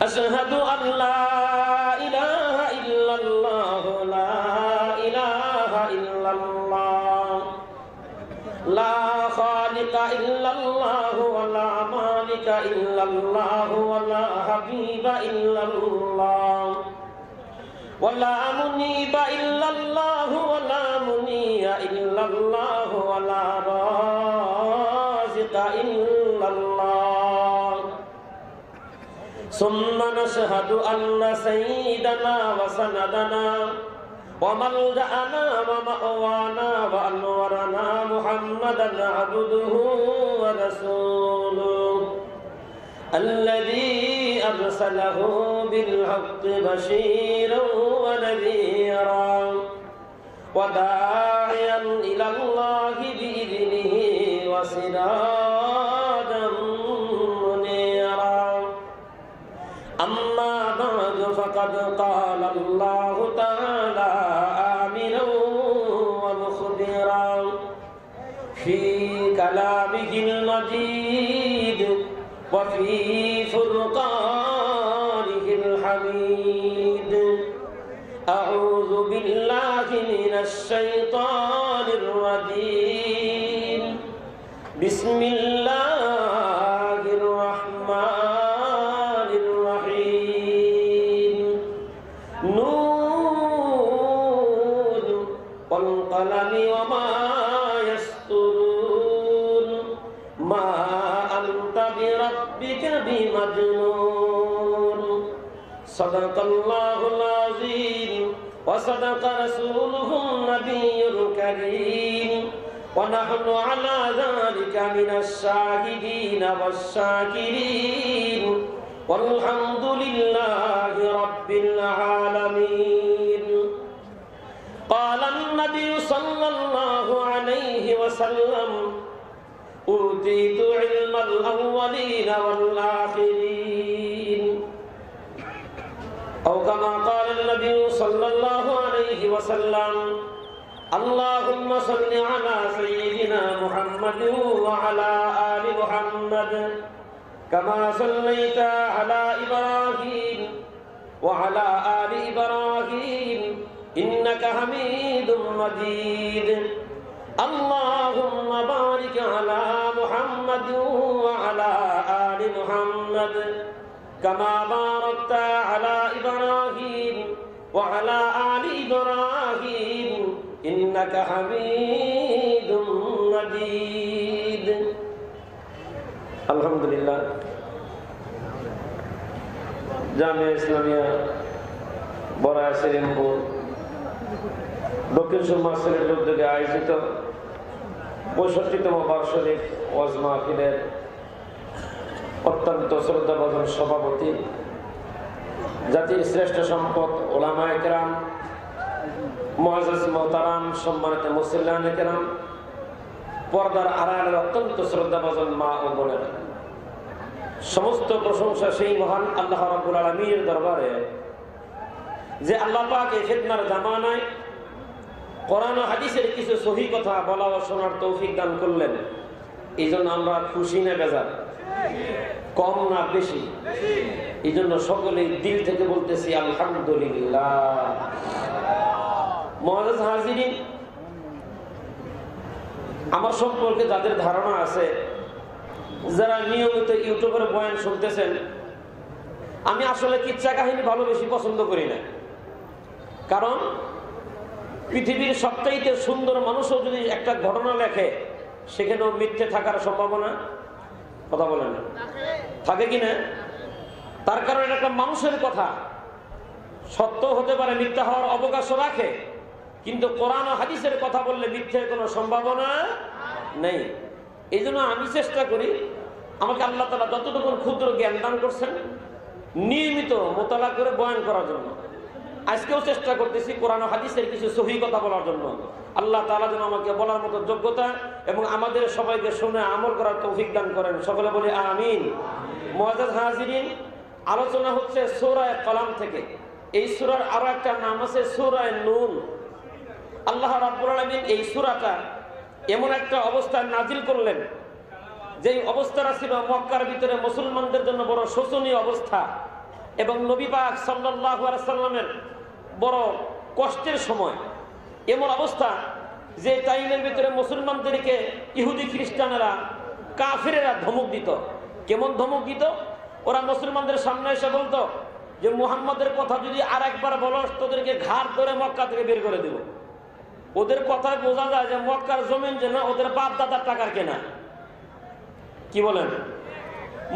আশহাদু আল্লা ইলাহা ইল্লাল্লাহ লা ইলাহা ইল্লাল্লাহ লা খালিকা ইল্লাল্লাহ ওয়া লা মালিকা ইল্লাল্লাহ ওয়া লা হাবিবা ইল্লাল্লাহ ওয়া লা মুনিবা ইল্লাল্লাহ ওয়া লা মুনিয়া ইল্লাল্লাহ ওয়া লা রাযিকা ইল্লাল্লাহ সুম্মা নাশহাদু আন্না সাইয়্যিদানা ওয়া সানাদানা وملجأنا ومأوانا وأنورنا محمدا عبده ورسوله الذي أرسله بالحق بشيرا ونذيرا وداعيا إلى الله بإذنه وسراجا منيرا أما بعد فقد قال الله تعالى آمنا ومخبرا في كلامه المجيد وفي فرقانه الحميد أعوذ بالله من الشيطان الرجيم بسم الله الرحمن الرحيم نون والقلم وما يسطرون ما أنت بربك بمجنون صدق الله العظيم وصدق رسوله النبي الكريم ونحن على ذلك من الشاهدين والشاكرين والحمد لله رب العالمين قال النبي صلى الله عليه وسلم أوتيت علم الأولين والآخرين أو كما قال النبي صلى الله عليه وسلم اللهم صل على سيدنا محمد وعلى آل محمد كما صليت على إبراهيم وعلى آل إبراهيم إنك حميد مجيد اللهم بارك على محمد وعلى آل محمد كما باركت على إبراهيم وعلى آل إبراهيم إنك حميد مجيد الحمد لله জামিয়া ইসলামিয়া বড়াই সেলিমপুর দক্ষিণ সুরমা সিলেটের উদ্যোগে আয়োজিত 65তম বার্ষিক ওয়াজ মাহফিলের অত্যন্ত শ্রদ্ধাভাজন সভাপতি জাতির শ্রেষ্ঠ সম্পদ উলামায়ে কেরাম মুআজ্জাজ মুহতারাম সম্মানিত মুসল্লিয়ানে কেরাম পর্দার আড়ালের অত্যন্ত শ্রদ্ধাভাজন মা ও বোনেরা সমস্ত প্রশংসা সেই মহান আল্লাহ রাব্বুল আলামিনের দরবারে যে আল্লাহ পাক এই ফিতনার জামানায় কোরআন ও হাদিসের কিছু সহিহ কথা বলা ও শোনার তৌফিক দান করলেন। এই জন্য আমরা খুশি না বেজার, কম না বেশি? এই জন্য সকলেই দিল থেকে বলতেছি আলহামদুলিল্লাহ। মুআজ্জাজ হাজিরিন, আমার সম্পর্কে যাদের ধারণা আছে, যারা নিয়মিত ইউটিউবের বয়ান শুনতেছেন, আমি আসলে কিচ্ছা কাহিনী ভালো বেশি পছন্দ করি না। কারণ পৃথিবীর সবচাইতে সুন্দর মানুষও যদি একটা ঘটনা লেখে, সেখানেও মিথ্যে থাকার সম্ভাবনা, কথা বলেন না, থাকে কিনা? তার কারণ এটা একটা মানুষের কথা, সত্য হতে পারে, মিথ্যা হওয়ার অবকাশও রাখে, কিন্তু কোরআন ও হাদিসের কথা বললে মিথ্যের কোনো সম্ভাবনা নেই। এই জন্য আমি চেষ্টা করি, আমাকে আল্লাহ তাআলা যতটুকু ক্ষুদ্র জ্ঞান দান করছেন, নিয়মিত মোতালা করে বয়ান করার জন্য। আজকেও চেষ্টা করতেছি কোরআন ও হাদিসের কিছু সহিহ কথা বলার জন্য। আল্লাহ তাআলা যেন আমাকে বলার মতো যোগ্যতা এবং আমাদের সবাইকে শুনে আমল করার তৌফিক দান করেন, সকলে বলি আমিন। মুআজ্জাজ হাজিরিন, আলোচনা হচ্ছে সূরা কলাম থেকে। এই সূরার আরো একটা নাম আছে সূরা নূন। আল্লাহ রাব্বুল আলামিন এই সূরাটা এমন একটা অবস্থায় নাজিল করলেন, যেই অবস্থাটা ছিল মক্কার ভিতরে মুসলমানদের জন্য বড় শোচনীয় অবস্থা। এবং নবী পাক সাল্লাল্লাহু আলাইহি সাল্লামের বড় কষ্টের সময়, এমন অবস্থা যে টাইমের ভিতরে মুসলমানদেরকে ইহুদি খ্রিস্টানেরা কাফেরেরা ধমক দিত। কেমন ধমক দিত? ওরা মুসলমানদের সামনে এসে বলতো যে মুহাম্মদের কথা যদি আর একবার বলস তোদেরকে ঘাড় ধরে মক্কা থেকে বের করে দেব। ওদের কথায় বোঝা যায় যে মক্কার জমিন যেন ওদের বাপ দাদার টাকার কেনা। কি বলেন?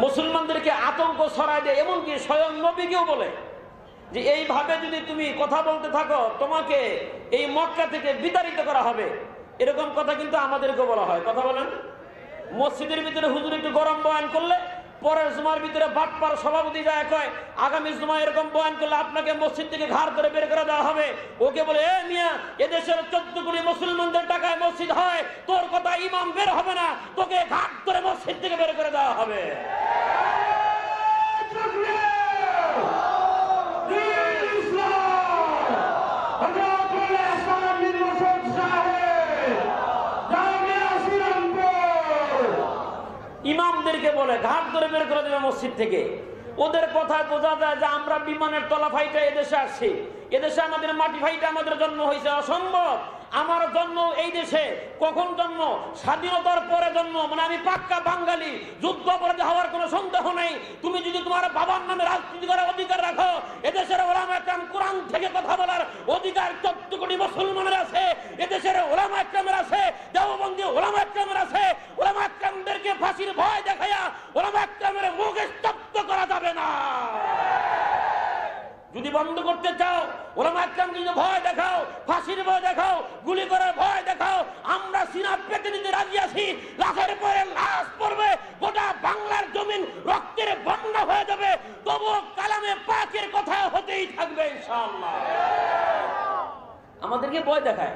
মুসলমানদেরকে আতঙ্ক ছড়ায় দেয়, এমনকি স্বয়ং নবীকেও বলে যে এইভাবে যদি তুমি কথা বলতে থাকো তোমাকে এই মক্কা থেকে বিতাড়িত করা হবে। এরকম কথা কিন্তু আমাদেরকে বলা হয়। কথা বলেন? মসজিদের ভিতরে হুজুর একটু গরম বয়ান করলে পরের জুমার ভিতরে বাটপার সভাপতি যায় কয় আগামী জুমা এরকম বয়ান করলে আপনাকে মসজিদ থেকে ঘাড় ধরে বের করে দেওয়া হবে। ওকে বলে এ মিয়া, এদেশের 14 কোটি মুসলমানদের টাকায় মসজিদ হয়, তোর কথা ইমাম বের হবে না, তোকে ঘাড় ধরে মসজিদ থেকে বের করে দেওয়া হবে। ইমামদেরকে বলে ঘাট ধরে বের করে দেবে মসজিদ থেকে। ওদের কথায় বোঝা যায় যে আমরা বিমানের তলা ফাইটা এদেশে আসছি, এদেশে আমাদের মাটি ফাইটা আমাদের জন্ম হয়েছে। অসম্ভব। আমার জন্ম এই দেশে কখন জন্ম? স্বাধীনতার পরে জন্ম। মানে আমি পাক্কা বাঙালি, যুদ্ধ অপরাধী হওয়ার কোনো সন্দেহ নেই। তুমি যদি তোমার বাবার নামে রাজনীতি করার অধিকার রাখো, এদেশের ওলামা একরাম কোরআন থেকে কথা বলার অধিকার 14 কোটি মুসলমানের আছে, এদেশের ওলামা একরামের আছে, দেওবন্দি ওলামা একরামের আছে। ওলামা একরামদেরকে ফাঁসির ভয় দেখাইয়া ওলামা একরামের মুখ স্তব্ধ করা যাবে না। যদি বন্ধ করতে চাও, ওলামা একরামকে যদি ভয় দেখাও, ফাঁসির ভয় দেখাও, গুলি করার ভয় দেখাও, আমরা সিনা পেতে নিতে রাজি আছি। লাশের পরে লাশ পড়বে, গোটা বাংলার জমিন রক্তের বন্যা হয়ে যাবে, তবুও কালামে পাকের কথা হতেই থাকবে ইনশাআল্লাহ। আমাদেরকে ভয় দেখায়,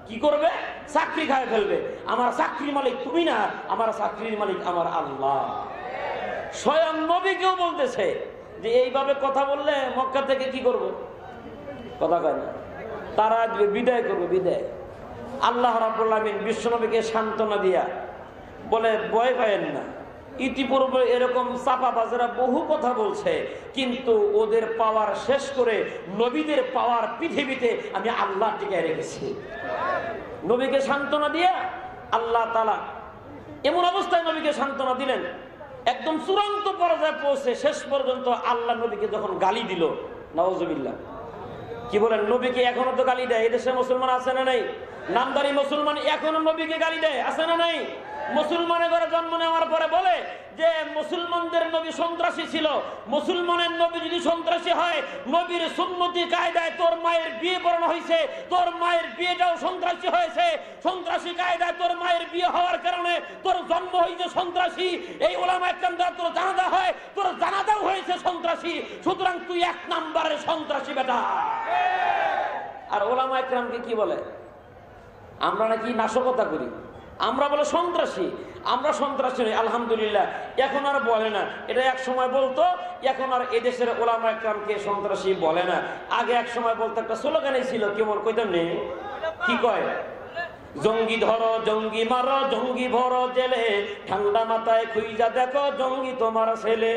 কি করবে? চাকরি খায় ফেলবে। আমার চাকরির মালিক তুমি না, আমার চাকরির মালিক আমার আল্লাহ। স্বয়ং নবীকেও বলতেছে যে এইভাবে কথা বললে মক্কা থেকে কি করব? কথা কয় না, তারা বিদায় করবো, বিদায়। আল্লাহ রাব্বুল আমিন বিশ্বনবীকে সান্ত্বনা দিয়া বলে ভয় পায়েন না। ইতিপূর্বে এরকম চাপাবাজেরা বহু কথা বলছে, কিন্তু ওদের পাওয়ার শেষ করে নবীদের পাওয়ার পৃথিবীতে আমি আল্লাহ টিকায় রেখেছি। নবীকে সান্ত্বনা দিয়া আল্লাহ তাআলা এমন অবস্থায় নবীকে সান্ত্বনা দিলেন, একদম চূড়ান্ত পর্যায়ে পৌঁছে শেষ পর্যন্ত আল্লাহ নবীকে যখন গালি দিল, নাউজুবিল্লাহ। কি বলেন? নবীকে এখনো তো গালি দেয়। এদেশে মুসলমান আছে না নাই? নামদারি মুসলমান এখনো নবীকে গালি দেয়, আছে না নাই? মুসলমানের ঘরে জন্ম নেওয়ার পরে বলে যে মুসলমানদের নবী সন্ত্রাসী ছিল। মুসলমানের নবী যদি সন্ত্রাসী হয়, নবীর সুন্নতি কায়দায় তোর মায়ের বিয়ে পড়ানো হয়েছে, তোর মায়ের বিয়েটাও সন্ত্রাসী হয়েছে। সন্ত্রাসী কায়দায় তোর মায়ের বিয়ে হওয়ার কারণে তোর জন্ম হয়েছে সন্ত্রাসী। এই ওলামা একরাম দ্বারা তোর জানাজা হয়, তোর জানাজাও হয়েছে সন্ত্রাসী। সুতরাং তুই 1 নম্বরের সন্ত্রাসী বেটা। আর ওলামা একরামকে কি বলে? আমরা নাকি নাশকতা করি, আমরা বলে সন্ত্রাসী। আমরা সন্ত্রাসী নই, আলহামদুলিল্লাহ। এখন আর বলে না, এটা এক সময় বলতো, এখন আর এদেশের ওলামা একরামকে সন্ত্রাসী বলে না। আগে এক সময় বলতো, একটা স্লোগানই ছিল, কেমন কইতাম নেই, কি কয়? জঙ্গি ধরো, জঙ্গি মারো, জঙ্গি ভরো জেলে, ঠান্ডা মাথায় খুইজা দেখো জঙ্গি তোমার ছেলে।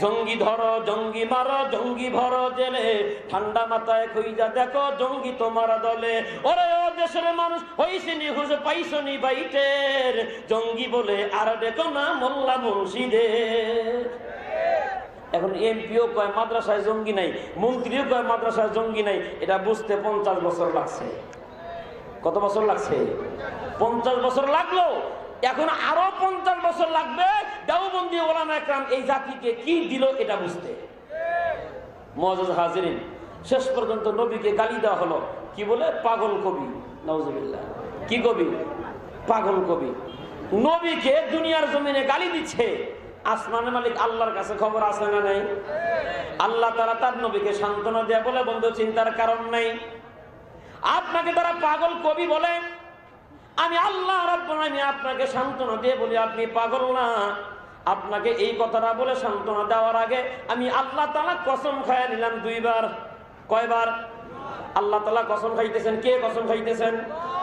জঙ্গি ধরো, জঙ্গি মারো, জঙ্গি ভরো জেলে, ঠান্ডা মাথায় খুইজা দেখো জঙ্গি তোমার দলে। ওরে ও দেশের মানুষ হইছে নিহুজ পাইছনি বাইটের, জঙ্গি বলে আর দেখো না মোল্লা মুর্শিদের। এখন এমপিও কয় মাদ্রাসায় জঙ্গি নাই, মন্ত্রীও কয় মাদ্রাসায় জঙ্গি নাই। এটা বুঝতে 50 বছর লাগছে। কত বছর লাগছে? 50 বছর লাগলো। এখন আরো 50 বছর লাগবে দেওবন্দি ওলামা একরাম এই জাতিকে কি দিল এটা বুঝতে। মুআজ্জাজ হাজিরিন, শেষ পর্যন্ত নবীকে গালি দেওয়া হলো। কি বলে? পাগল কবি। নাউজুবিল্লাহ। কি কবি? পাগল কবি। নবীকে দুনিয়ার জমিনে গালি দিচ্ছে। আসমানের মালিক আল্লাহর কাছে খবর আছে না নাই? আল্লাহ তাআলা তার নবীকে সান্ত্বনা দেয়া বলে, বন্ধু চিন্তার কারণ নাই। আপনাকে তারা পাগল কবি বলে, আমি আল্লাহ রাব্বুল আলামিন আপনাকে সান্ত্বনা দিয়ে বলি আপনি পাগল না। আপনাকে এই কথাটা বলে সান্ত্বনা দেওয়ার আগে আমি আল্লাহ তাআলা কসম খাইয়া নিলাম 2 বার। কয়বার? আল্লাহ তাআলা কসম খাইতেছেন। কে কসম খাইতেছেন?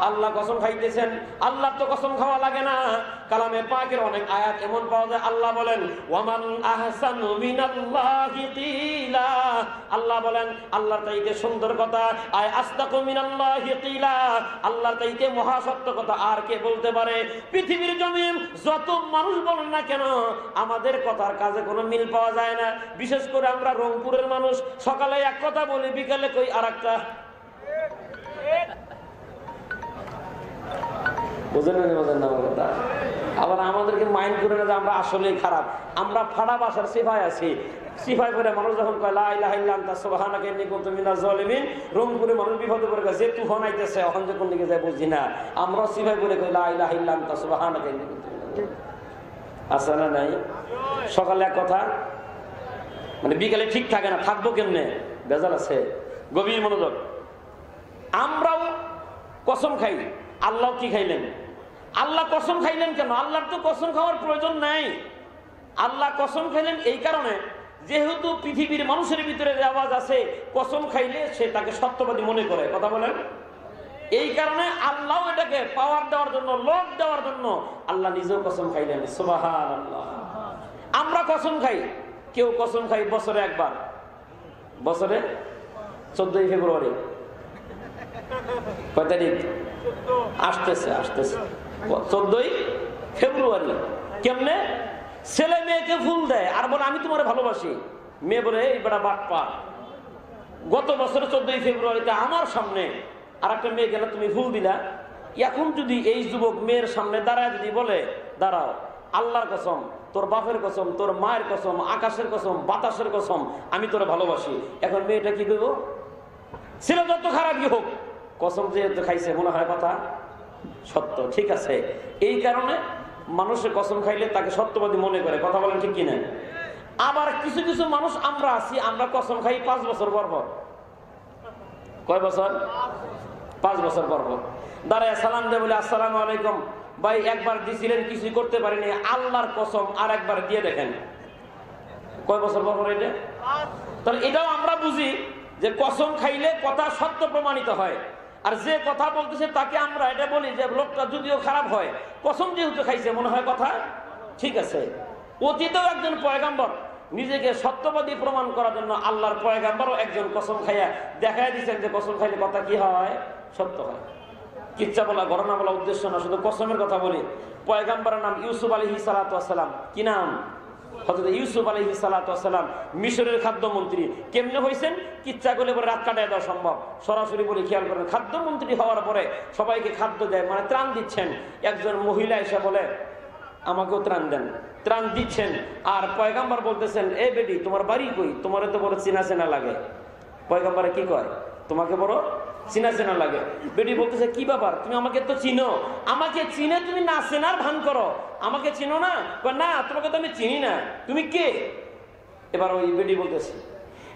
আল্লাহ কসম খাইতেছেন। আল্লাহর তো কসম খাওয়া লাগে না, কালামে পাকের অনেক আয়াত এমন পাওয়া যায় আল্লাহ বলেন ওয়ামান আহসানু মিনাল্লাহি কিলা, আল্লাহ বলেন আল্লাহর চাইতে সুন্দর কথা, আয় আসদাকু মিনাল্লাহি কিলা, আল্লাহর চাইতে মহাসত্য কথা আর কে বলতে পারে? পৃথিবীর জমিন যত মানুষ বলেন না কেন, আমাদের কথার কাজে কোনো মিল পাওয়া যায় না। বিশেষ করে আমরা রংপুরের মানুষ, সকালে এক কথা বলি, বিকালে কই আরেকটা। বুঝেন না বোঝেন না কথা? আবার আমাদেরকে মাইন্ড করে না যে আমরা আসলেই খারাপ। আমরা ফাড়া বাসার সিফাই আছি, সিফাই করে মানুষ যখন কয় লা ইলাহা ইল্লা আনতা সুবহানাকা ইন্নী কুনতু মিনাজ জালিমিন, রংপুরে মানুষ বিপদে পড়ে গেছে, তুফান আইতেছে, এখন যে কোন দিকে যায় বুঝি না, আমরা সিফাই করে কই লা ইলাহা ইল্লা আনতা সুবহানাকা ইন্নী কুনতু মিনাজ। আছে না নাই? সকালে এক কথা মানে বিকালে ঠিক থাকে না, থাকবো কেমনে? বেজাল আছে। গভীর মনোযোগ। আমরাও কসম খাই, আল্লাহ কি খাইলেন? আল্লাহ কসম খাইলেন কেন? আল্লাহর তো কসম খাওয়ার প্রয়োজন নাই। আল্লাহ কসম খাইলেন এই কারণে, যেহেতু পৃথিবীর মানুষের ভিতরে আওয়াজ আছে, কসম খাইলে সে তাকে সত্যবাদী মনে করে। কথা বলেন? এই কারণে আল্লাহ এটাকে পাওয়ার দেওয়ার জন্য, লোভ দেওয়ার জন্য আল্লাহ নিজেও কসম খাইলেন। সুবহানাল্লাহ। আমরা কসম খাই, কেউ কসম খাই বছরে একবার, বছরে 14 ফেব্রুয়ারি। কয় তারিখ? আসতেছে 14 ফেব্রুয়ারি। কেমনে? ছেলে মেয়েকে ফুল দেয় আর বলে আমি তোমার ভালোবাসি, মেয়ে বলে এই বেটা বাটপা। গত বছর 14 ফেব্রুয়ারিতে আমার সামনে আর একটা মেয়ে গেলে তুমি ফুল দিলা। এখন যদি এই যুবক মেয়ের সামনে দাঁড়ায় যদি বলে দাঁড়াও, আল্লাহর কসম, তোর বাপের কসম, তোর মায়ের কসম, আকাশের কসম, বাতাসের কসম, আমি তোরে ভালোবাসি, এখন মেয়েটা কি করবো? ছেলে যত খারাপই হোক, কসম যেহেতু খাইছে মনে হয় কথা সত্য। ঠিক আছে, এই কারণে মানুষের কসম খাইলে তাকে সত্যবাদী মনে করে। কথা বলেন ঠিক কিনা? আবার কিছু কিছু মানুষ আমরা আছি, আমরা কসম খাই 5 বছর পর পর। কয় বছর? 5 বছর পর পর দাঁড়ায় সালাম দেয়, বলে আসসালামু আলাইকুম ভাই, একবার দিছিলেন কিছুই করতে পারিনি, আল্লাহর কসম আর একবার দিয়ে দেখেন। কয় বছর পর পর এটা? তাহলে এটাও আমরা বুঝি যে কসম খাইলে কথা সত্য প্রমাণিত হয়। আর যে কথা বলতেছে তাকে আমরা এটা বলি যে লোকটা যদিও খারাপ হয়, কসম যেহেতু খাইছে মনে হয় কথা ঠিক আছে। অতীতেও একজন পয়গাম্বর নিজেকে সত্যবাদী প্রমাণ করার জন্য আল্লাহর পয়গাম্বরও একজন কসম খাইয়া দেখাই দিচ্ছেন যে কসম খাইলে কথা কি হয়? সত্য হয়। কিচ্ছা বলা, ঘটনা বলা উদ্দেশ্য না, শুধু কসমের কথা বলি। পয়গাম্বরের নাম ইউসুফ আলাইহিস সালাতু ওয়াস সালাম। কি নাম? হযরত ইউসুফ আলাইহিস সালাতু ওয়াস সালাম মিশরের খাদ্যমন্ত্রী। কেমনে হয়েছেন? কিচ্ছা করলে পরে রাত কাটায় দেওয়া সম্ভব, সরাসরি বলে খেয়াল করেন। খাদ্যমন্ত্রী হওয়ার পরে সবাইকে খাদ্য দেয়, মানে ত্রাণ দিচ্ছেন। একজন মহিলা এসে বলে আমাকেও ত্রাণ দেন, ত্রাণ দিচ্ছেন। আর পয়গাম্বর বলতেছেন এ বেটি তোমার বাড়ি কই? তোমার তো বড় চেনা চেনা লাগে। পয়গাম্বরে কি কয়? তোমাকে বড় চিনা চেনা লাগে। বেটি বলতেছে কি ব্যাপার, তুমি আমাকে তো চিনো, আমাকে চিনে তুমি না চেনার ভান করো, আমাকে চিনো না? না, তোমাকে তো আমি চিনি না, তুমি কে? এবার ওই বেটি বলতেছে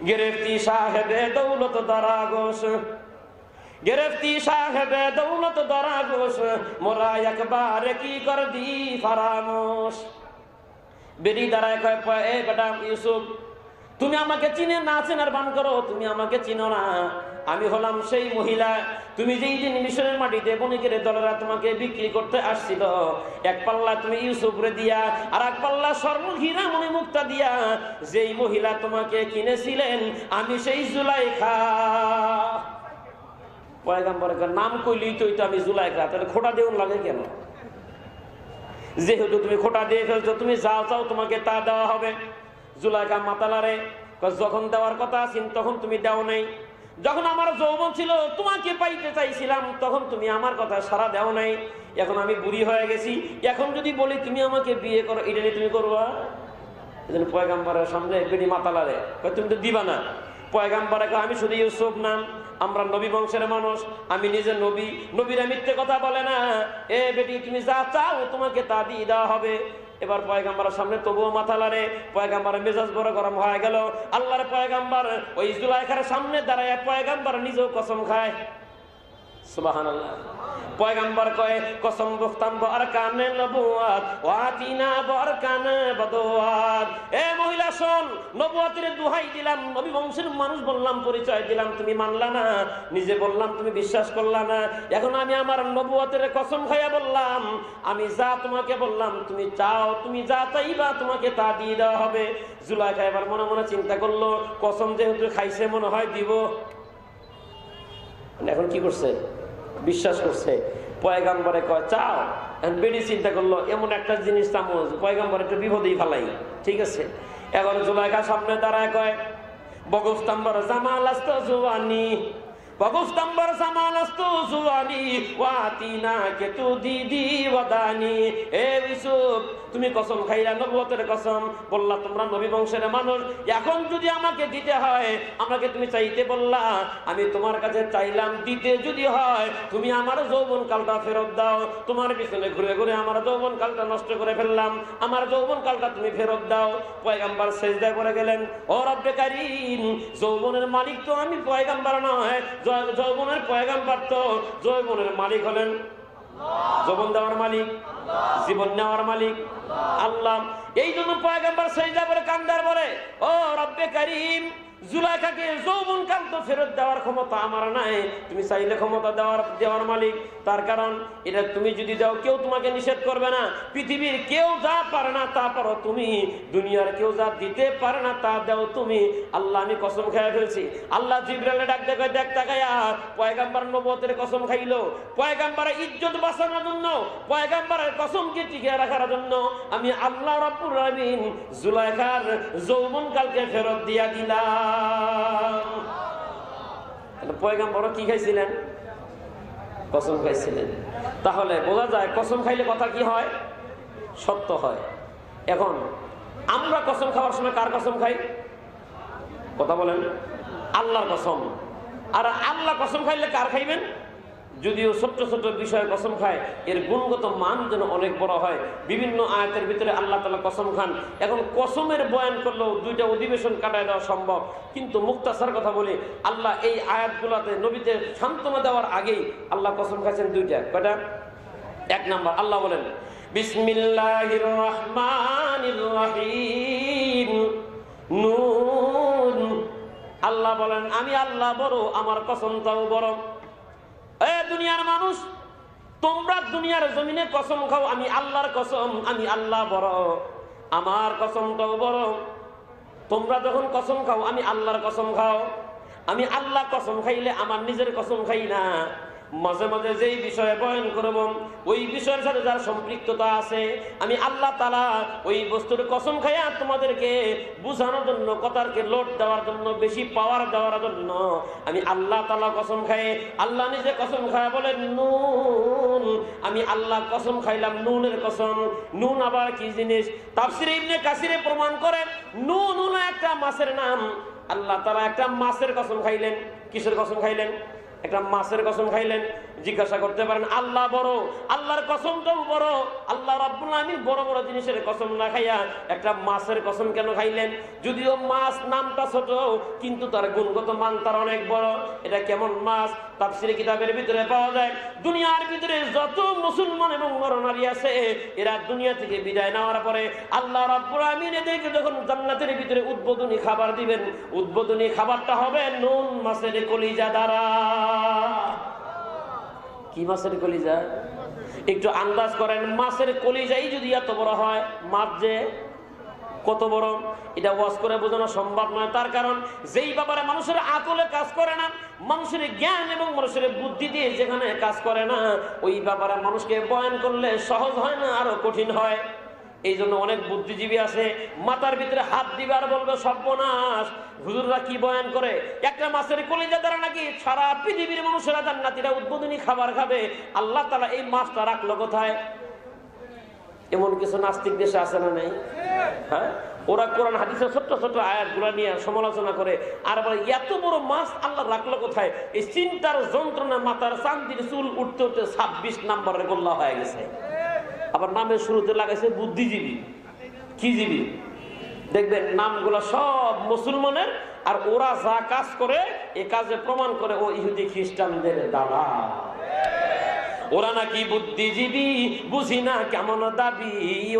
গেরেফতি সাহেবে দৌলত দরাগোশ, গেরেফতি সাহেবে দৌলত দরাগোশ, মোরা একবার কি কর দি ফারামোশ। বেটি দাঁড়ায় কয় এ বেটা ইউসুফ, তুমি আমাকে চিনে না চেনার ভান করো, তুমি আমাকে চিনো না। আমি হলাম সেই মহিলা, তুমি যেই দিন মিশরের মাটিতে বণিকের দলেরা তোমাকে বিক্রি করতে আসছিল, এক পাল্লা তুমি ইউসুফরে দিয়া আর এক পাল্লা স্বর্ণ হীরা মণি মুক্তা দিয়া যেই মহিলা তোমাকে কিনেছিলেন, আমি সেই জুলাইখা। পয়গম্বরের নাম কইলেই তো আমি জুলাইখা, তাহলে খোটা দেউন লাগে কেন? যেহেতু তুমি খোটা দিয়ে ফেলছো, তুমি যা চাও তোমাকে তা দেওয়া হবে। জুলাইখা মাতালারে যখন দেওয়ার কথা আছেন তখন তুমি দাও নাই। যখন আমার যৌবন ছিল তোমাকে পাইতে চাইছিলাম তখন তুমি আমার কথা সারা দেও নাই। এখন আমি বুড়ি হয়ে গেছি, এখন যদি বলি তুমি আমাকে বিয়ে করো, এটা নিয়ে তুমি করবা? পয়গাম্বরের সামনে বেটি মাতালারে তুমি তো দিবা না। পয়গাম্বরে আমি শুধু ইউসুফ নাম, আমরা নবী বংশের মানুষ, আমি নিজে নবী, নবীরা মিথ্যে কথা বলে না। এ বেটি তুমি যা চাও তোমাকে তা দিয়ে দেওয়া হবে। এবার পয়গাম্বরের সামনে তবুও মাথা লাড়ে, পয়গাম্বরের মেজাজ বড় গরম হয়ে গেল। আল্লাহর পয়গাম্বর ওই জুলাইখার সামনে দাঁড়ায় পয়গাম্বর নিজেও কসম খায়। সুবহানাল্লাহ। পয়গম্বর কয় কসম বখতাম বরকানে নবুয়াত ওয়াতিনা বরকানে বদওয়াত। এ মহিলা শোন, নবুয়তের দোহাই দিলাম, নবী বংশের মানুষ বললাম, পরিচয় দিলাম, তুমি মানলা না, নিজে বললাম তুমি বিশ্বাস করলা না। এখন আমি আমার নবুয়তের কসম খাইয়া বললাম, আমি যা তোমাকে বললাম তুমি চাও, তুমি যা চাইবা তোমাকে তা দিয়ে দেওয়া হবে। জুলাইখা এবার মনে মনে চিন্তা করলো, কসম যেহেতু খাইছে মনে হয় দিব। এখন কি করছে? বিশ্বাস করছে। পয়গম্বরে কয় চাও। বেড়ি চিন্তা করলো এমন একটা জিনিস চামচ, পয়গম্বর একটু বিপদেই ফেলাই। ঠিক আছে, এখন জুলাইখা সামনে দাঁড়ায় কয় বগফতাম্বর জামাল আস্ত জুয়ানি, বগফতাম্বর জামাল আস্ত জুয়ানি ওয়াতিনা কে তু দিদি ওয়াদানি। এ ইউসুফ, তুমি কসম খাইলা, নবুয়তের কসম বললা, তোমরা নবী বংশের মানুষ, এখন যদি আমাকে দিতে হয়, আমাকে তুমি চাইতে বললা, আমি তোমার কাছে চাইলাম, দিতে যদি হয় তুমি আমার যৌবন কালটা ফেরত দাও। তোমার পিছনে ঘুরে ঘুরে আমার যৌবন কালটা নষ্ট করে ফেললাম, আমার যৌবন কালটা তুমি ফেরত দাও। পয়গম্বর সিজদায় পড়ে গেলেন, ও রব্বে কারীম, যৌবনের মালিক তো আমি, পয়গম্বর নয়। যৌবনের পয়গম্বর তো, যৌবনের মালিক হলেন, যৌবন দেওয়ার মালিক, জীবন নেওয়ার মালিক আল্লাহ। এই জন্য পয়গম্বর সিজদা করে কান্দার বলে, ও রব্বে কারীম, জুলাইখাকে যৌবন কাল তো ফেরত দেওয়ার ক্ষমতা আমার নাই, তুমি চাইলে ক্ষমতা দেওয়ার মালিক। তার কারণ এটা তুমি যদি দাও কেউ তোমাকে নিষেধ করবে না। পৃথিবীর কেউ যা পারে না তা পারো তুমি, দুনিয়ার কেউ যা দিতে পারে না তা দাও তুমি। আল্লাহ আমি কসম খেয়ে ফেলছি। আল্লাহ জিবরাইলে ডাক দেখে, দেখ তাকায়া, পয়গম্বর নবুয়তের কসম খাইলো, পয়গম্বরের ইজ্জত বাঁচানোর জন্য, পয়গম্বরের কসমকে টিকিয়ে রাখার জন্য আমি আল্লাহ রাব্বুল আলামিন জুলাইখার যৌবন কালকে ফেরত দিয়া দিলাম। পয়গম্বর কি খাইছিলেন? কসম খাইছিলেন। তাহলে বোঝা যায় কসম খাইলে কথা কি হয়? সত্য হয়। এখন আমরা কসম খাওয়ার সময় কার কসম খাই? কথা বলেন। আল্লাহর কসম। আর আল্লাহ কসম খাইলে কার খাইবেন? যদিও ছোট্ট ছোট্ট বিষয়ে কসম খায়, এর গুণগত মান যেন অনেক বড় হয়। বিভিন্ন আয়াতের ভিতরে আল্লাহ তাআলা কসম খান। এখন কসমের বয়ান করলেও দুইটা অধিবেশন কাটায় দেওয়া সম্ভব, কিন্তু মুক্তাসার কথা বলি, আল্লাহ এই আয়াতগুলোতে নবীদের সান্ত্বনা দেওয়ার আগেই আল্লাহ কসম খাইছেন দুইটা। কয়টা? এক নাম্বার, আল্লাহ বলেন বিসমিল্লাহির রহমানির রহিম নুন। আল্লাহ বলেন আমি আল্লাহ বড়, আমার কসমটাও বড়। এ দুনিয়ার মানুষ, তোমরা দুনিয়ার জমিনে কসম খাও, আমি আল্লাহর কসম, আমি আল্লাহ বড়, আমার কসমটাও বড়। তোমরা যখন কসম খাও আমি আল্লাহর কসম খাও। আমি আল্লাহ কসম খাইলে আমার নিজের কসম খাই না। মাঝে মাঝে যেই বিষয়ে বয়ান করব ওই বিষয়ের সাথে যার সম্পৃক্ততা আছে, আমি আল্লাহ তাআলা ওই বস্তুর কসম খাইয়া তোমাদেরকে বুঝানোর জন্য, কথারকে লোড দেওয়ার জন্য, বেশি পাওয়ার দেওয়ার জন্য আমি আল্লাহ তাআলা কসম খাই। আল্লাহ নিজে কসম খায়া বলেন নুন, আমি আল্লাহ কসম খাইলাম, নুনের কসম। নুন আবার কি জিনিস? তাফসীরে ইবনে কাসিরে প্রমাণ করে নুন হলো একটা মাছের নাম। আল্লাহ তাআলা একটা মাছের কসম খাইলেন। কিসের কসম খাইলেন? একটা মাছের কসম খাইলেন। জিজ্ঞাসা করতে পারেন আল্লাহ বড়, আল্লাহর কসমটাও বড়। আল্লাহ রাব্বুল আলামিন বড় বড় জিনিসের কসম না খাইয়া একটা মাছের কসম কেন খাইলেন? যদিও মাছ নামটা ছোট, কিন্তু তার গুণগত মান তার অনেক বড়। এটা কেমন মাছ? তাফসীরে কিতাবের ভিতরে পাওয়া যায়, দুনিয়ার ভিতরে যত মুসলমান এবং নরনারী আছে, এরা দুনিয়া থেকে বিদায় নেওয়ার পরে আল্লাহ রাব্বুল আলামিন এদেরকে যখন জান্নাতের ভিতরে উদ্বোধনী খাবার দিবেন, উদ্বোধনী খাবারটা হবে নুন মাছের কলিজা দ্বারা। কি মাছের কলিজা? একটু আন্দাজ করেন, মাছের কলিজাই যদি এত বড় হয়, মাছ যে কত বড়, এটা ওয়াজ করে বোঝানো সম্ভব নয়। তার কারণ যেই ব্যাপারে মানুষের আকলে কাজ করে না, মানুষের জ্ঞান এবং মানুষের বুদ্ধি দিয়ে যেখানে কাজ করে না, ওই ব্যাপারে মানুষকে বয়ান করলে সহজ হয় না, আরো কঠিন হয়। এই জন্য অনেক বুদ্ধিজীবী আছে, মাথার ভিতরে হাত দিবে আর বলবে সর্বনাশ, হুজুররা কি বয়ান করে, একটা মাছের কলিজা দ্বারা নাকি সারা পৃথিবীর মানুষেরা জান্নাতীরা উদ্বোধনী খাবার খাবে। আল্লাহ তাআলা এই মাছটা রাখলো কোথায়? এমন কিছু নাস্তিক দেশে আছে না নাই? হ্যাঁ, ওরা কোরআন হাদিসের ছোট্ট ছোট্ট আয়াতগুলো নিয়ে সমালোচনা করে আর বলে এত বড় মাছ আল্লাহ রাখলো কোথায়? এই চিন্তার যন্ত্রণা মাথার চান্দির চুল উঠতে উঠতে 26 নম্বরের গোল্লা হয়ে গেছে। আবার নামের শুরুতে লাগাইছে বুদ্ধিজীবী। কি জীবী? দেখবেন নামগুলো সব মুসলমানের, আর ওরা যা কাজ করে এ কাজে প্রমাণ করে ও ইহুদি খ্রিস্টানদের দাদা। ওরা নাকি বুদ্ধিজীবী, বুঝি না কেমন দাবি,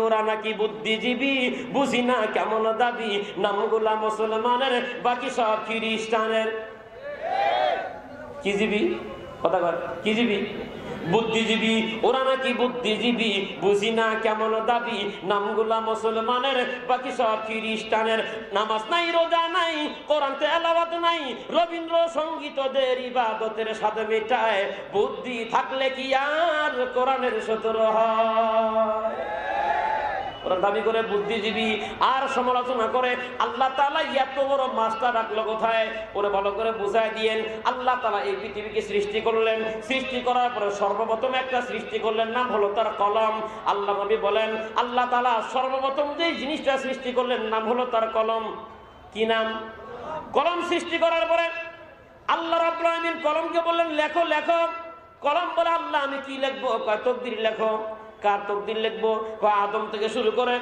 ওরা নাকি বুদ্ধিজীবী, বুঝি না কেমন দাবি, নামগুলা মুসলমানের বাকি সব খ্রিস্টানের। কি জীবী? কথা কর, কি জীবী? বুদ্ধিজীবী, ওরা নাকি বুদ্ধিজীবী, বুঝি না কেমন দাবি, নামগুলা মুসলমানের বাকি সব খ্রিস্টানের। নামাজ নাই, রোজা নাই, কোরআন তেলাওয়াত নাই, রবীন্দ্র সঙ্গীতদের ইবাদতের সাথে মেটায়, বুদ্ধি থাকলে কি আর কোরআনের সতর হয়? ওরা দাবি করে বুদ্ধিজীবী আর সমালোচনা করে। আল্লাহ তাআলা এত বড় মাস্টার রাখলো কোথায়? ওরে ভালো করে বুঝাই দিয়েন। আল্লাহ তাআলা এই পৃথিবীকে সৃষ্টি করলেন, সৃষ্টি করার পরে সর্বপ্রথম একটা সৃষ্টি করলেন, নাম হলো তার কলম। আল্লাহ নবী বলেন আল্লাহ তাআলা সর্বপ্রথম যে জিনিসটা সৃষ্টি করলেন নাম হলো তার কলম। কি নাম? কলম সৃষ্টি করার পরে আল্লাহ রাব্বুল আলামিন কলমকে বললেন লেখো লেখো। কলম বলে আল্লাহ আমি কি লিখবো? তাকদীর লেখো। কার তকদির লিখবো? আদম থেকে শুরু করে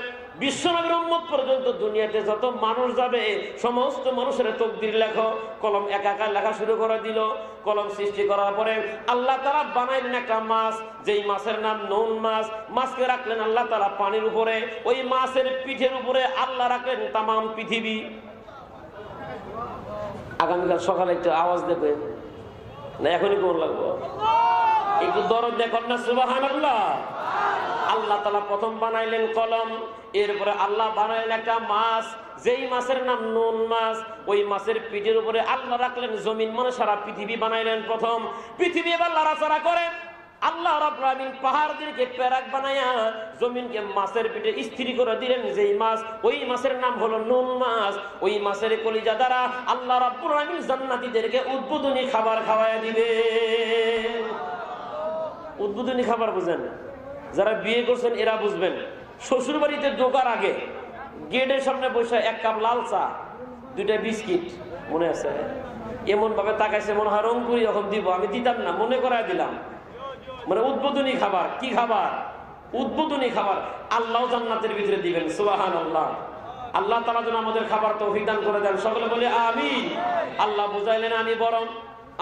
বিশ্বনবীর উম্মত পর্যন্ত দুনিয়াতে যত মানুষ যাবে সমস্ত মানুষের তকদির লেখো। কলম একা একা লেখা শুরু করে দিল। কলম সৃষ্টি করার পরে আল্লাহ তাআলা বানাইলেন একটা মাছ, যেই মাছের নাম নুন মাছ। মাছকে রাখলেন আল্লাহ তাআলা পানির উপরে, ওই মাছের পিঠের উপরে আল্লাহ রাখলেন তামাম পৃথিবী। আগামীকাল সকালে একটু আওয়াজ দেবেন না? এখনই কোন লাগবো? একটু দরদ দেখুন না, সুবহানাল্লাহ। আল্লাহ তাআলা প্রথম বানাইলেন কলম, এরপরে আল্লাহ বানাইলেন একটা মাছ, যেই মাছের নাম নুন মাছ। ওই মাছের পিঠের উপরে আল্লাহ রাখলেন জমিন, মানে সারা পৃথিবী বানাইলেন প্রথম। পৃথিবী এবার লড়াচড়া করে। আল্লাহ রাব্বুল আলামিন পাহাড়দেরকে প্যারাক বানায়া জমিনকে মাছের পিঠে স্থির করে দিলেন, যেই মাছ, ওই মাছের নাম হলো নুন মাছ। ওই মাছের কলিজা দ্বারা আল্লাহ রাব্বুল আলামিন জান্নাতীদেরকে উদ্বোধনী খাবার খাওয়ায়া দিবে। উদ্বোধনী খাবার বুঝেন? যারা বিয়ে করছেন এরা বুঝবেন। শ্বশুর বাড়িতে ঢোকার আগে গেটের সামনে বসে এক কাপ লাল চা, 2টা বিস্কিট, মনে আছে? এমন ভাবে তাকাইছে মনে হয় রংপুরি যখন দিব, আমি দিতাম না, মনে করাই দিলাম। মানে উদ্বোধনী খাবার। কি খাবার? উদ্বোধনী খাবার। আল্লাহ জান্নাতের ভিতরে দিবেন, সুবহানাল্লাহ। আল্লাহ তাআলা যেন আমাদের খাবার তৌফিক দান করে দেন, সকলে বলে আমিন। আল্লাহ বুঝাইলেন আমি বরং,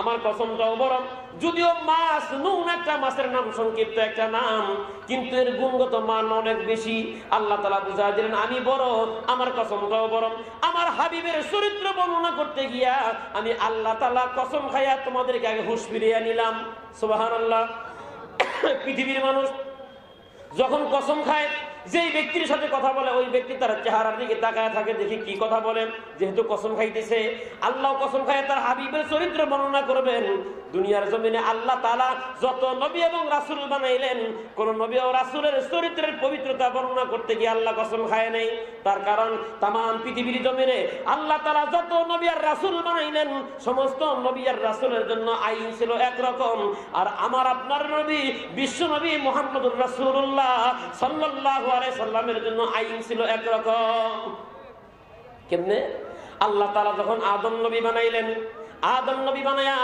আমার কসমটাও বরং। যদিও মাছ নুন একটা মাছের নাম, সংক্ষিপ্ত একটা নাম, কিন্তু এর গুণগত মান অনেক বেশি। আল্লাহ তাআলা বুঝাই দিলেন আমি বড়, আমার কসমটাও বরং। আমার হাবিবের চরিত্র বর্ণনা করতে গিয়া আমি আল্লাহ তাআলা কসম খাইয়া তোমাদেরকে আগে হুঁশ ফিরিয়ে নিলাম, সুবহানাল্লাহ। পৃথিবীর মানুষ যখন কসম খায়, যেই ব্যক্তির সাথে কথা বলে ওই ব্যক্তি তার চেহারার দিকে তাকায় থাকে, দেখি কি কথা বলেন। যেহেতু কসম খাইতেছে, আল্লাহ কসম খায় তার হাবিবের চরিত্র বর্ণনা করবেন। দুনিয়ার জমিনে আল্লাহ তাআলা যত নবী এবং রাসূল বানাইলেন, কোন নবী ও রাসূলের চরিত্রের পবিত্রতা বর্ণনা করতে গিয়ে আল্লাহ কসম খায় নাই। তার কারণ তামাম পৃথিবীর জমিনে আল্লাহ তাআলা যত নবী আর রাসূল বানাইলেন, সমস্ত নবী আর রাসূলের জন্য আইন ছিল একরকম। আর আমার আপনার নবী বিশ্ব নবী মুহাম্মদুর রাসূলুল্লাহ সাল্লাল্লাহু আলাইহি সাল্লামের জন্য আইন ছিল একরকম। কেমনে? আল্লাহ তাআলা যখন আদম নবী বানাইলেন, আদম নবী বানায়া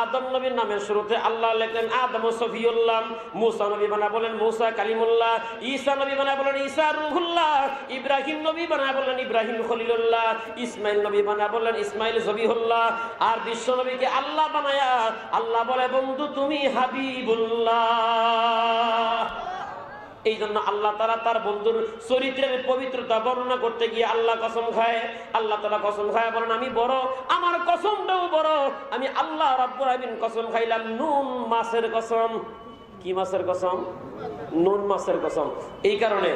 আদম নবীর নামের শুরুতে আল্লাহ লিখলেন আদম সফিউল্লাহ। মুসা নবী বানা বলেন মুসা কালিমুল্লাহ। ঈসা নবী বানা বলেন ঈসা রূহুল্লাহ। ইব্রাহিম নবী বানা বলেন ইব্রাহিম খলিলুল্লাহ। ইসমাইল নবী বানা বলেন ইসমাইল জবিহুল্লাহ। আর বিশ্ব নবীকে আল্লাহ বানায়া আল্লাহ বলে বন্ধু তুমি হাবিবুল্লাহ। এই জন্য আল্লাহ তাআলা তার বন্ধুর চরিত্রের পবিত্রতা বর্ণনা করতে গিয়ে আল্লাহ কসম খায়। আল্লাহ তাআলা কসম খায় বলেন আমি বড়, আমার কসমটাও বড়। আমি আল্লাহ রাব্বুল আলামিন কসম খাইলাম নুন মাছের কসম। কি মাছের কসম? নুন মাছের কসম। এই কারণে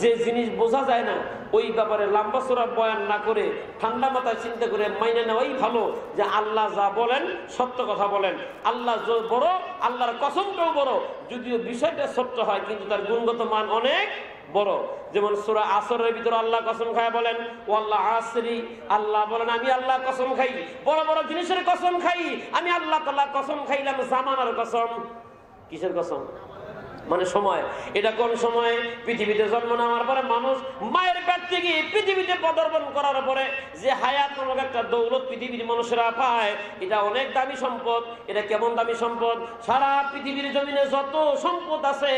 যে জিনিস বোঝা যায় না ওই ব্যাপারে লম্বা চড়া বয়ান না করে ঠান্ডা মাথায় চিন্তা করে মাইনে নেওয়াই ভালো, যে আল্লাহ যা বলেন সত্য কথা বলেন। আল্লাহ বড়, আল্লাহর কসমটাও বড়, যদিও বিষয়টা সত্য হয় কিন্তু তার গুণগত মান অনেক বড়। যেমন সূরা আসরের ভিতরে আল্লাহ কসম খায় বলেন ওয়াল্লাহ আসরি, আল্লাহ বলেন আমি আল্লাহ কসম খাই, বড় বড় জিনিসের কসম খাই। আমি আল্লাহ তাআলা কসম খাইলাম জামানার কসম। কিসের কসম? মানে সময়। এটা কোন সময়? পৃথিবীতে জন্ম নেওয়ার পরে মানুষ মায়ের পেট থেকে পৃথিবীতে পদার্পণ করার পরে যে হায়াত নামক একটা দৌলত পৃথিবীর মানুষেরা পায়, এটা অনেক দামি সম্পদ। এটা কেমন দামি সম্পদ? সারা পৃথিবীর জমিনে যত সম্পদ আছে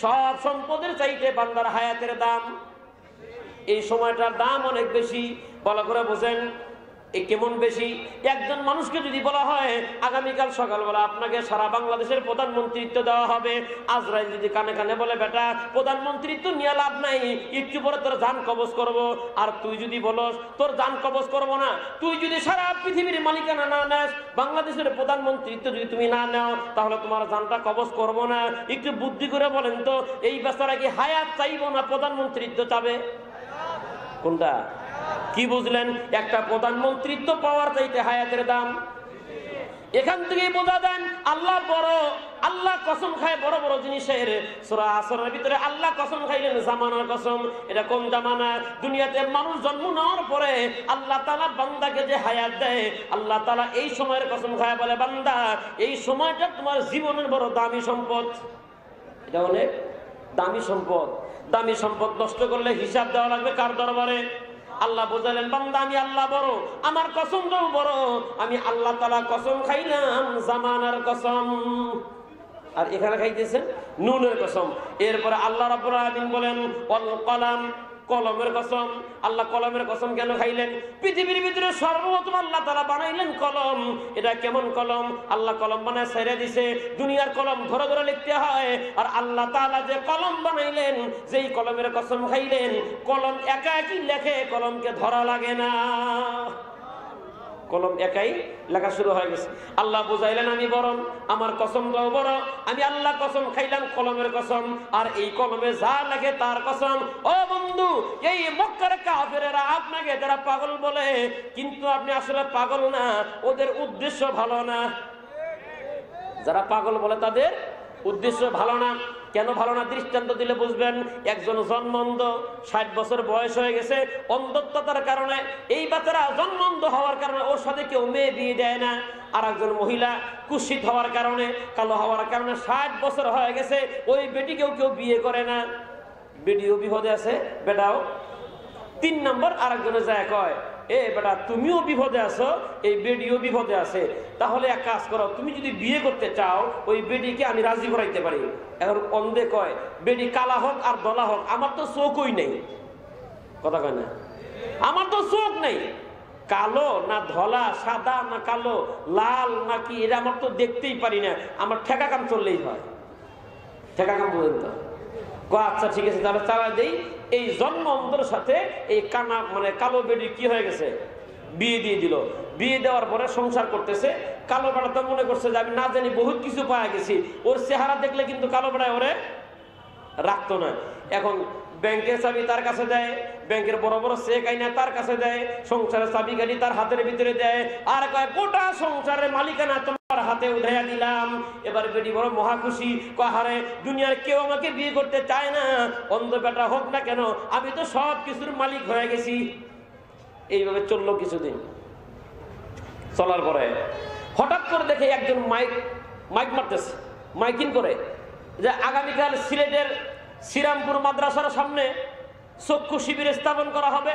সব সম্পদের চাইতে বান্দার হায়াতের দাম, এই সময়টার দাম অনেক বেশি। ভালো করে বোঝেন। এই কেমন বেশি? একজন মানুষকে যদি বলা হয় আগামীকাল সকালবেলা আপনাকে সারা বাংলাদেশের প্রধানমন্ত্রিত্ব দেওয়া হবে, আজরাইল যদি কানে কানে বলে বেটা প্রধানমন্ত্রিত্ব নিয়ে লাভ নাই, একটু পরে তোর জান কবজ করব, আর তুই যদি বলস তোর জান কবজ করব না, তুই যদি সারা পৃথিবীর মালিকানা না নেস, বাংলাদেশের প্রধানমন্ত্রিত্ব যদি তুমি না নাও, তাহলে তোমার জানটা কবজ করব না। একটু বুদ্ধি করে বলেন তো, এই বেচারা কি হায়াত চাইব না প্রধানমন্ত্রিত্ব চাবে? কোনটা? কি বুঝলেন? একটা প্রধানমন্ত্রিত্ব পাওয়ার চাইতে হায়াতের দাম। এখান থেকেই বোঝা দেন আল্লাহ বড়। আল্লাহ কসম খায় বড় বড় জিনিসের। সূরা আসরের ভিতরে আল্লাহ কসম খাইলেন জামানার কসম। এটা কোন জামানা? দুনিয়াতে মানুষ জন্ম নেওয়ার পরে আল্লাহ তাআলা বান্দাকে যে হায়াত দেয়, আল্লাহ তাআলা এই সময়ের কসম খায় বলে বান্দা এই সময়টা তোমার জীবনের বড় দামি সম্পদ। এটা অনেক দামি সম্পদ। দামি সম্পদ নষ্ট করলে হিসাব দেওয়া লাগবে কার দরবারে? আল্লাহ বোঝালেন বান্দা আমি আল্লাহ বড়, আমার কসমটাও বড়। আমি আল্লাহ তাআলা কসম খাইলাম জামানার কসম, আর এখানে খাইতেছেন নুনের কসম। এরপরে আল্লাহ রাব্বুল আলামিন বলেন ওয়াল কলাম, কলমের কসম। আল্লাহ কলমের কসম কেন খাইলেন? পৃথিবীর ভিতরে সর্বপ্রথম আল্লাহ তাআলা বানাইলেন কলম। এটা কেমন কলম? আল্লাহ কলম বানায় ছেড়ে দিছে, দুনিয়ার কলম ধরে ধরে লিখতে হয়। আর আল্লাহ তাআলা যে কলম বানাইলেন, যেই কলমের কসম খাইলেন, কলম একা একই লেখে, কলমকে ধরা লাগে না। কলম একাই লেখা শুরু হয়ে গেছে। আল্লাহ বুঝাইলেন আমি বড়, আমার কসমটাও বড়। আমি আল্লাহ কসম খাইলাম কলমের কসম, আর এই কলমে যা লাগে তার কসম। ও বন্ধু, এই মক্কার কাফেরেরা আপনাকে যারা পাগল বলে, কিন্তু আপনি আসলে পাগল না, ওদের উদ্দেশ্য ভালো না। যারা পাগল বলে তাদের উদ্দেশ্য ভালো না। কেন ভালো না? দৃষ্টান্ত দিলে বুঝবেন। একজন জন্মন্ধ, 60 বছর বয়স হয়ে গেছে, অন্ধত্বতার কারণে এই বাচ্চারা জন্মন্ধ হওয়ার কারণে ওর সাথে কেউ মেয়ে বিয়ে দেয় না। আর একজন মহিলা কুৎসিত হওয়ার কারণে, কালো হওয়ার কারণে 60 বছর হয়ে গেছে, ওই বেটিকেও কেউ বিয়ে করে না। বেটিও বিপদে আছে, বেটাও। 3 নম্বর আরেকজনে যায় কয় এ বেটা তুমিও বিপদে আছো, এই বেডিও বিপদে আছে, তাহলে এক কাজ করো, তুমি যদি বিয়ে করতে চাও ওই বেডিকে আমি রাজি করাইতে পারি। এখন অন্ধে কয় বেডি কালা হোক আর দলা হোক, আমার তো চোখই নেই। কথা কয় না? আমার তো চোখ নেই, কালো না ধলা, সাদা না কালো, লাল নাকি, এটা আমার তো দেখতেই পারি না, আমার ঠেকা কাম চললেই হয়। ঠেকা কাম বলেন তো? আচ্ছা ঠিক আছে, তাহলে চালা দেই। এই জন্ম অন্ধের সাথে এই কানা মানে কালো বেডি কি হয়ে গেছে, বিয়ে দিয়ে দিল। বিয়ে দেওয়ার পরে সংসার করতেছে। কালো বেড়া তো মনে করছে যে আমি না জানি বহুত কিছু পাওয়া গেছি, ওর চেহারা দেখলে কিন্তু কালো বেড়ায় ওরে রাখতো না। এখন ব্যাংকের চাবি তার কাছে দেয়, ব্যাংকের বড় বড় চেক আইনা তার কাছে দেয়, সংসারের চাবি গাড়ি তার হাতের ভিতরে দেয়, আর কয় গোটা সংসারের মালিকানা তোমার হাতে উঠাইয়া দিলাম। এবার বেটি বড় মহা খুশি, কাহারে দুনিয়ার কেউ আমাকে বিয়ে করতে চায় না, অন্ধ বেটা হোক না কেন, আমি তো সব কিছুর মালিক হয়ে গেছি। এইভাবে চললো কিছুদিন। চলার পরে হঠাৎ করে দেখে একজন মাইক মারতেছে, মাইকিং করে যে আগামীকাল সিলেটের শ্রীরামপুর মাদ্রাসার সামনে চক্ষু শিবির স্থাপন করা হবে,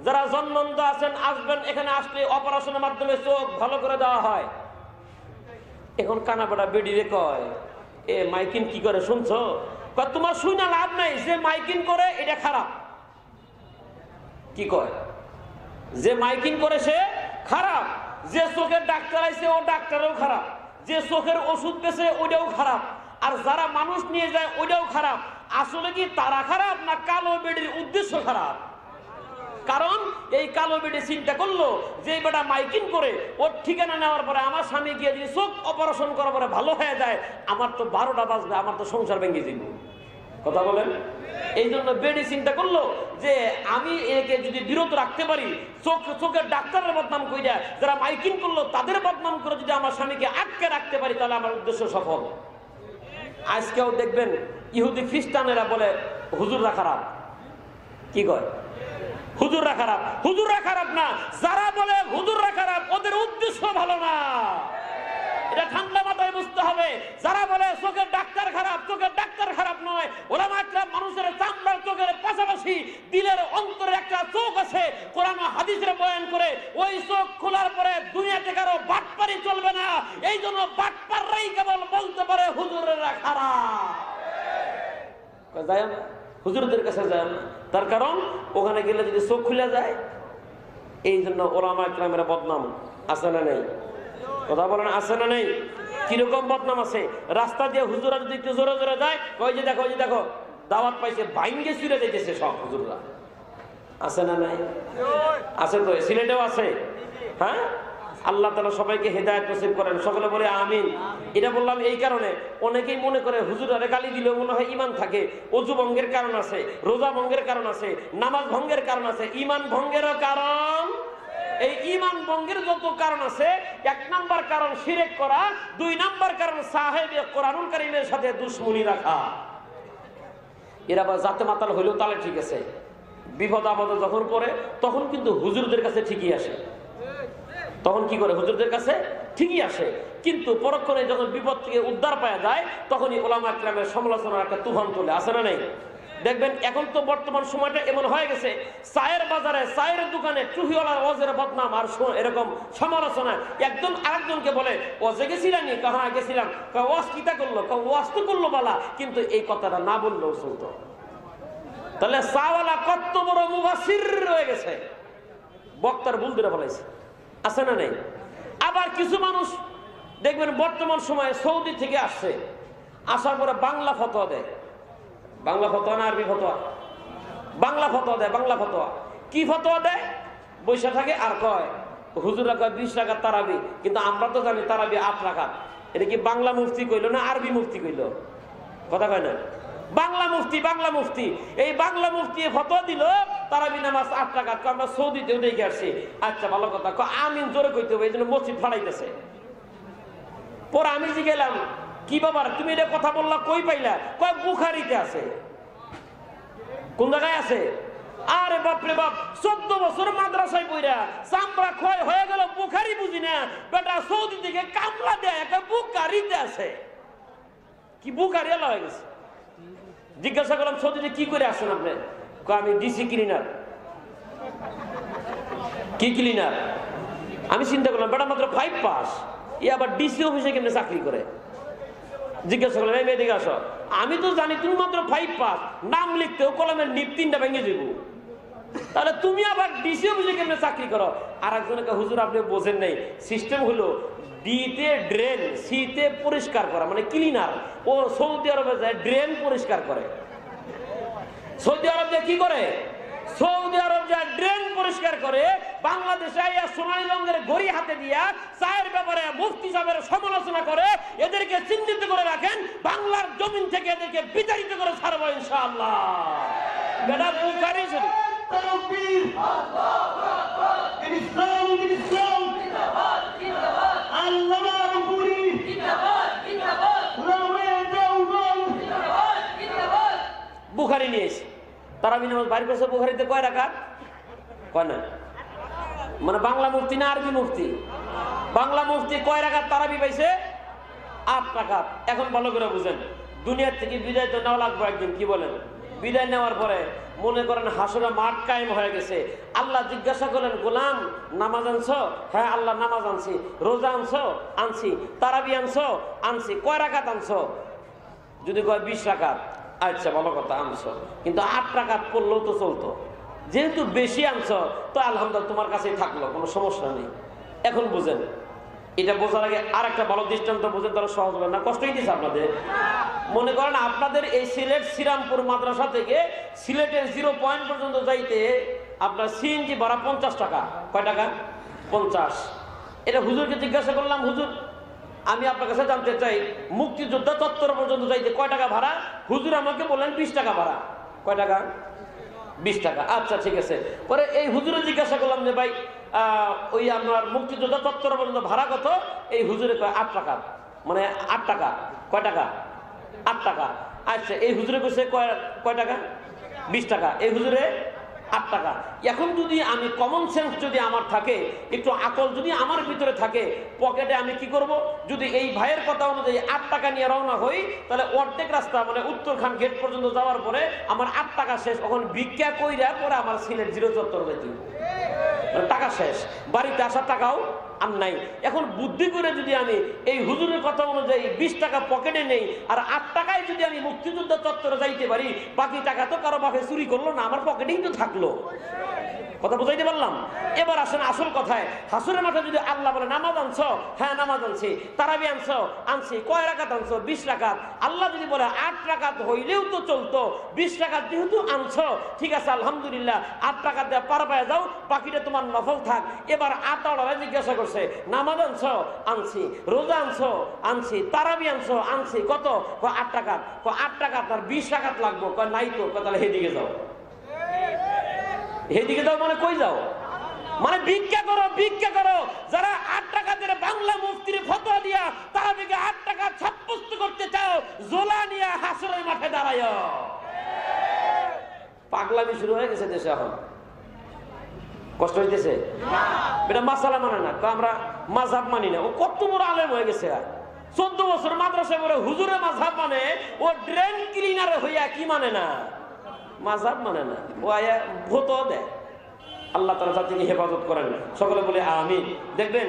যারা জন্মন্ধ আছেন আসবেন, এখানে আসলে অপারেশনের মাধ্যমে চোখ ভালো করে দেওয়া হয়। এখন কানাপাড়া বেডিরে কয় এ মাইকিং কি করে শুনছো? তোমার শুনে লাভ নাই, যে মাইকিং করে এটা খারাপ। কি কয়? যে মাইকিং করে সে খারাপ, যে চোখের ডাক্তার আইছে ও ডাক্তারও খারাপ, যে চোখের ওষুধ পেছে ওইটাও খারাপ, আর যারা মানুষ নিয়ে যায় ওইটাও খারাপ। আসলে কি তারা খারাপ না কালো বেডির উদ্দেশ্য খারাপ? কারণ এই কালো বেডি চিন্তা করলো যে বেটা মাইকিং করে ওর ঠিকানা নেওয়ার পরে আমার স্বামী গিয়ে যদি চোখ অপারেশন করার পরে ভালো হয়ে যায়, আমার তো 12টা বাজবে, আমার তো সংসার ভেঙে দিব। কথা বলেন? এই জন্য বেডি চিন্তা করলো যে আমি একে যদি বিরত রাখতে পারি, চোখের ডাক্তারের বদনাম কইরা যারা মাইকিং করলো তাদের বদনাম করে যদি আমার স্বামীকে আটকে রাখতে পারি, তাহলে আমার উদ্দেশ্য সফল। আজকেও দেখবেন ইহুদি খ্রিস্টানেরা বলে হুজুররা খারাপ। কি কয়? হুজুররা খারাপ। হুজুররা খারাপ না, যারা বলে হুজুররা খারাপ ওদের উদ্দেশ্য ভালো না। এটা ঠান্ডা মাথায় বুঝতে হবে। যারা বলে চোখের ডাক্তার খারাপ, চোখের ডাক্তার খারাপ নয়। ওলামা ইকরাম মানুষের চামড়ার চোখের পাশাপাশি দিলের অন্তরে একটা চোখ আছে, কোরআন হাদিসের বয়ান করে ওই চোখ খোলার পরে দুনিয়াতে কারো বাটপারি চলবে না। এই জন্য বাটপাররাই কেবল বলতে পারে হুজুরেরা খারাপ। হুজুরদের কাছে যায় না, তার কারণ ওখানে গেলে যদি চোখ খুলে যায় এই জন্য ওলামা ইকরামের বদনাম আছে না নেই? কথা বলেন আছে না নেই? কিরকম বদনাম আছে? রাস্তা দিয়ে হুজুরা যদি একটু জোরে জোরে যায়, ওই যে দেখো, ওই যে দেখো, দাওয়াত পাইছে, ভাঙ্গে চুরে যাইতেছে সব হুজুররা। আছে না নাই? আছে তো, সিলেটেও আছে। হ্যাঁ, আল্লাহ তাআলা সবাইকে হেদায়েত নসিব করেন, সকলে বলে আমিন। এটা বললাম এই কারণে, অনেকেই মনে করে হুজুরারে গালি দিলেও মনে হয় ঈমান থাকে। ওযু ভঙ্গের কারণ আছে, রোজা ভঙ্গের কারণ আছে, নামাজ ভঙ্গের কারণ আছে, ঈমান ভঙ্গেরও কারণ। এই ঈমান ভঙ্গের যত কারণ আছে, 1 নাম্বার কারণ শিরক করা, 2 নাম্বার কারণ সাহেবে কোরআনুল কারীমের সাথে দুশমনি রাখা। এরা বা জাতে মাতাল হইলেও তাহলে ঠিক আছে, বিপদ আপদে যখন পড়ে তখন কিন্তু হুজুরদের কাছে ঠিকই আসে। তখন কি করে? হুজুরদের কাছে ঠিকই আসে, কিন্তু পরক্ষণে যখন বিপদ থেকে উদ্ধার পাওয়া যায় তখনই ওলামা ইকরামের সমালোচনার একটা তুফান চলে আসে না নেই? দেখবেন এখন তো বর্তমান সময়টা এমন হয়ে গেছে, চায়ের বাজারে, চায়ের দোকানে টুহিওয়ালার ওয়াজের বদনাম আর এরকম সমালোচনা। একজন আরেকজনকে বলে ওয়াজে গেছিলাম, হ্যাঁ গেছিলাম, ওয়াজ কিতা করলো, ওয়াজ তো করলো বালা, কিন্তু এই কথাটা না বললেও চলতো। তাহলে চাওয়ালা কত বড় মুফাসসির রয়ে গেছে, বক্তার ভুল ধরে ফেলাইছে। আছে না নেই? আবার কিছু মানুষ দেখবেন বর্তমান সময়ে সৌদি থেকে আসছে, আসার পরে বাংলা ফতোয়া দেয়। বাংলা ফতোয়া না আরবি ফতোয়া? বাংলা ফতোয়া দেয়। বাংলা ফতোয়া কি ফতোয়া দেয়? বৈশা থাকে আর কয় হুজুরা কয় 20 রাকাত তারাবি, কিন্তু আমরা তো জানি তারাবি 8 রাকাত। এটা কি বাংলা মুফতি কইলো না আরবি মুফতি কইলো? কথা কয় না? বাংলা মুফতি, বাংলা মুফতি। এই বাংলা মুফতি ফতোয়া দিল তারাবি নামাজ 8 রাকাত। আমরা সৌদিতেও দেখে আসছি। আচ্ছা ভালো কথা, আমিন জোরে কইতে হবে, এই জন্য মসজিদ ফাড়াইতেছে। পরে আমি জিজ্ঞেলাম, কি বাবার তুমি এটা কথা বললা, কই পাইলা? কয় বুখারীতে আছে। কোন জায়গায় আছে? আরে বাপরে বাপ, 14 বছর মাদ্রাসায় পড়া চামড়া ক্ষয় হয়ে গেল, বুখারী বুঝি না বেটা, সৌদি থেকে কামলা দেয়, একটা বুখারীতে আছে। কি বুখারী আলা হয়ে গেছে। জিজ্ঞাসা করলাম সৌদিতে কি করে আসেন আপনি? আমি ডিসি ক্লিনার। কি ক্লিনার? আমি চিন্তা করলাম বেটা মাত্র 5 পাস, ই আবার ডিসি অফিসে কেমনে চাকরি করে? জিজ্ঞাসা করলাম এই মেয়ে দিকে আসো, আমি তো জানি তুমি মাত্র 5 পাস, নাম লিখতেও কলমের নিপ 3টা ভেঙে যাব, তাহলে তুমি আবার ডিসি অফিসে কেমনে চাকরি করো? আর একজনকে হুজুর আপনি বোঝেন নাই, সিস্টেম হলো ডিতে ড্রেন, সিতে পরিষ্কার করা, মানে ক্লিনার। ও সৌদি আরবে যায় ড্রেন পরিষ্কার করে। সৌদি আরব কি করে? সৌদি আরব যা ড্রেন পরিষ্কার করে, বাংলাদেশে সোনালী রঙের ঘড়ি হাতে দিয়া চায়ের ব্যাপারে মুফতি সাহেবের সমালোচনা করে, এদেরকে চিহ্নিত করে রাখেন, বাংলার জমিন থেকে এদেরকে বিতাড়িত করে ছাড়বো ইনশাআল্লাহ। বেটা বুখারী শরীফ। তাকবীর, আল্লাহু আকবার, ইসলাম ইসলাম, জিন্দাবাদ জিন্দাবাদ, আল্লামা বুখারী জিন্দাবাদ জিন্দাবাদ, উলামায়ে দেওবন্দ জিন্দাবাদ জিন্দাবাদ। বুখারী নিয়ে এসে তারাবি নামাজ বাইর করছে। বুখারীতে কয় রাকাত? কয় না, মানে বাংলা মুফতি না আরবি মুফতি? বাংলা মুফতি কয় রাকাত তারাবি পাইছে? 8 রাকাত। এখন ভালো করে বুঝেন, দুনিয়ার থেকে বিদায় তো নেওয়া লাগবে একদিন, কি বলেন? বিদায় নেওয়ার পরে মনে করেন হাসরে মাঠ কায়েম হয়ে গেছে। আল্লাহ জিজ্ঞাসা করলেন, গোলাম নামাজ আনছো? হ্যাঁ আল্লাহ নামাজ আনছি। রোজা আনছো? আনছি। তারাবি আনছো? আনছি। কয় রাকাত আনছো? যদি কয় 20 রাকাত, আচ্ছা ভালো কথা আনছো, কিন্তু 8 রাকাত পড়লেও তো চলতো। যেহেতু বেশি আনছো তো আলহামদুলিল্লাহ তোমার কাছেই থাকলো, কোনো সমস্যা নেই। এখন বুঝেন, এটা বোঝার আগে আর একটা ভালো দৃষ্টান্ত বুঝেন, তাহলে সহজ হবে না। কষ্টই দিচ্ছে আপনাদের। মনে করেন আপনাদের এই সিলেট শ্রীরামপুর মাদ্রাসা থেকে সিলেটের 0 পয়েন্ট পর্যন্ত যাইতে আপনার সিএনজি ভাড়া 50 টাকা। কয় টাকা? 50। এটা হুজুরকে জিজ্ঞাসা করলাম, হুজুর আমি আপনার কাছে জানতে চাই মুক্তিযোদ্ধা চত্বর পর্যন্ত যাইতে কয় টাকা ভাড়া? হুজুর আমাকে বললেন 20 টাকা ভাড়া। কয় টাকা? 20 টাকা। আচ্ছা ঠিক আছে। পরে এই হুজুরে জিজ্ঞাসা করলাম যে ভাই ওই আপনার মুক্তিযোদ্ধা চত্বর পর্যন্ত ভাড়া কত? এই হুজুরে কয় 8 টাকা, মানে 8 টাকা। কয় টাকা? 8 টাকা। আচ্ছা এই হুজুরে কইছে কয় টাকা? 20 টাকা। এই হুজুরে 8 টাকা। এখন যদি আমি কমন সেন্স যদি আমার থাকে, একটু আকল যদি আমার ভিতরে থাকে, পকেটে আমি কি করব? যদি এই ভাইয়ের কথা অনুযায়ী 8 টাকা নিয়ে রওনা হই, তাহলে অর্ধেক রাস্তা মানে উত্তরখান গেট পর্যন্ত যাওয়ার পরে আমার 8 টাকা শেষ। এখন ভিক্ষা কইরা পরে আমার সিলেট 0 চত্বর যাইতে টাকা শেষ, বাড়িতে আসার টাকাও আর নাই। এখন বুদ্ধি করে যদি আমি এই হুজুরের কথা অনুযায়ী 20 টাকা পকেটে নেই, আর 8 টাকায় যদি আমি মুক্তিযোদ্ধা চত্বরে যাইতে পারি, বাকি টাকা তো কারো বাপে চুরি করলো না, আমার পকেটেই তো থাকলো। কথা বুঝাইতে পারলাম? এবার আসেন আসল কথায়। হাসরের মাঠে যদি আল্লাহ বলে নামাজ আনছো, হ্যাঁ নামাজ আনছি। তারাবি আনছি। কয় রাকাত আনছো? 20 রাকাত। আল্লাহ যদি বলে 8 রাকাত হইলেও তো চলতো, 20 রাকাত যেহেতু আনছো, ঠিক আছে আলহামদুলিল্লাহ, 8 রাকাত দিয়ে পার পায়ে যাও, বাকিটা তোমার নফল থাক। এবার 8 ওরা জিজ্ঞাসা করছে নামাজ আনছো? আনছি। রোজা আনছো? আনছি। তারাবি আনছি। কত? 8 রাকাত। 8 রাকাত আর 20 রাকাত লাগবো। কয় নাই তো। তাহলে হেদিকে যাও। হেদিকে যাও মানে কই যাও? মানে ভিক্ষা করো। যারা 8 টাকাদের বাংলা মুফতির ফতোয়া দিয়া তারাবিকে 8 টাকা সাব্যস্ত করতে চাও, জোলা নিয়ে হাসরের মাঠে দাঁড়ায়। পাগলামি শুরু হয়ে গেছে দেশে। এখন কষ্ট হইতেছে? এটা মাসালা মানে না, আমরা মাযহাব মানি না। ও কত বড় আলেম হয়ে গেছে। 14 বছর মাদ্রাসায় পড়ে হুজুরে মাযহাব মানে, ও ড্রেন ক্লিনার হইয়া কি মানে না? মাযহাব মানে না। ও আয়া ভোট দেয়। আল্লাহ তাআলা জাতিকে হেফাজত করেন, সকলে বলে আমিন। দেখবেন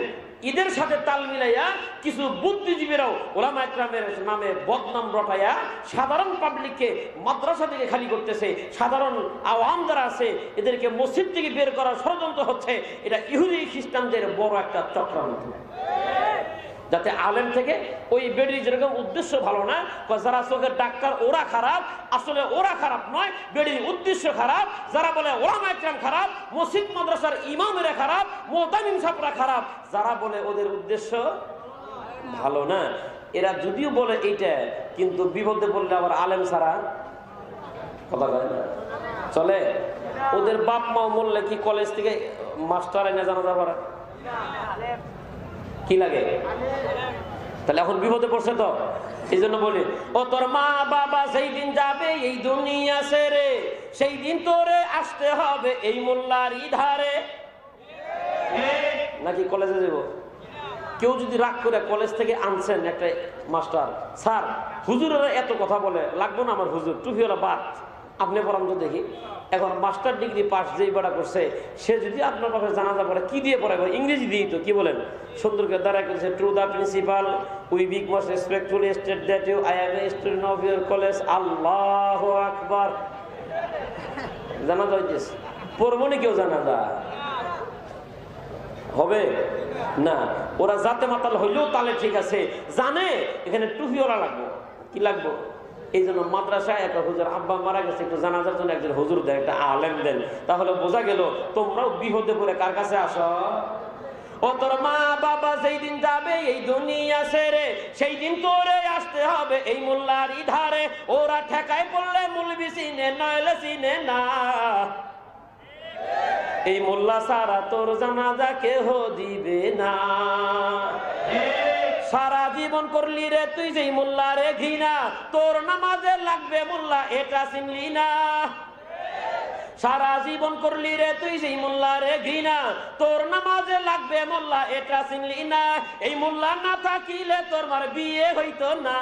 ঈদের সাথে তাল মিলাইয়া কিছু বুদ্ধিজীবীরাও ওলামা ইকরামের নামে বদনাম রটাইয়া সাধারণ পাবলিককে মাদ্রাসা থেকে খালি করতেছে। সাধারণ আওয়াম যারা আছে এদেরকে মসজিদ থেকে বের করার ষড়যন্ত্র হচ্ছে। এটা ইহুদি খ্রিস্টানদের বড় একটা চক্রান্ত, যাতে আলেম থেকে ওই বেডির যেরকম উদ্দেশ্য ভালো না, যারা চোখের ডাক্তার ওরা খারাপ, আসলে ওরা খারাপ নয়, বেডির উদ্দেশ্য খারাপ। যারা বলে ওলামা ইকরাম খারাপ, মসজিদ মাদ্রাসার ইমামেরা খারাপ, মুতামিম সাহেবরা খারাপ, যারা বলে ওদের উদ্দেশ্য ভালো না, এরা যদিও বলে এইটা, কিন্তু বিপদে বললে আবার আলেম ছাড়া কথা বলে না, চলে। ওদের বাপ মাও মরলে কি কলেজ থেকে মাস্টার এনে জানাজা পড়ে? কি লাগে? তাহলে এখন বিপদে পড়ছে তো। এই জন্য বলি, ও তোর মা বাবা সেই দিন যাবে এই দুনিয়া ছেড়ে, সেই দিন তোরে আসতে হবে এই মোল্লারই ধারে। নাকি কলেজে যাব? কেউ যদি রাগ করে কলেজ থেকে আনছেন একটা মাস্টার, স্যার হুজুরেরা এত কথা বলে, লাগবো না আমার হুজুর, টুপিওয়ালা বাদ, আপনি পড়ান তো দেখি। এখন মাস্টার ডিগ্রি পাস যেই বড়া করছে, সে যদি আপনার পাশে জানাজা পড়ে, কি দিয়ে পড়ে? ইংরেজি দিয়েই তো। কি বলেন? সুন্দর করে দাঁড়ায় করছে, to the principal we beg must respectfully state that you I am a student of your college. আল্লাহু আকবার। জানাজা হইতেছে, পড়বো না কেউ জানাজা? হবে না। ওরা জাতে মাতাল হইলেও তাহলে ঠিক আছে, জানে এখানে টুপিওয়ালা লাগবো। কি লাগবো? এই জন্য মাদ্রাসায় একটা হুজুর আব্বা মারা গেছে, একটু জানাজার জন্য একজন হুজুর দেন, একটা আলেম দেন, তাহলে বোঝা গেল তোমরাও বিপদে পড়ে কার কাছে আসো? ও তোর মা বাবা যেই দিন যাবে এই দুনিয়া ছেড়ে, সেই দিন তোরে আসতে হবে এই মোল্লারই ধারে। ওরা ঠেকায় পড়লে মুলবি চিনে, নইলে চিনে না। এই মোল্লা সারা তোর জানাজা কেহ দিবে না। সারা জীবন করলি রে তুই যেই মোল্লা রে ঘৃণা, তোর নামাজে লাগবে মোল্লা এটা চিনলি না। সারা জীবন করলি রে তুই যেই মোল্লা রে ঘৃণা, তোর নামাজে লাগবে মোল্লা এটা চিনলি না। এই মোল্লা না থাকিলে তোর মার বিয়ে হইতো না।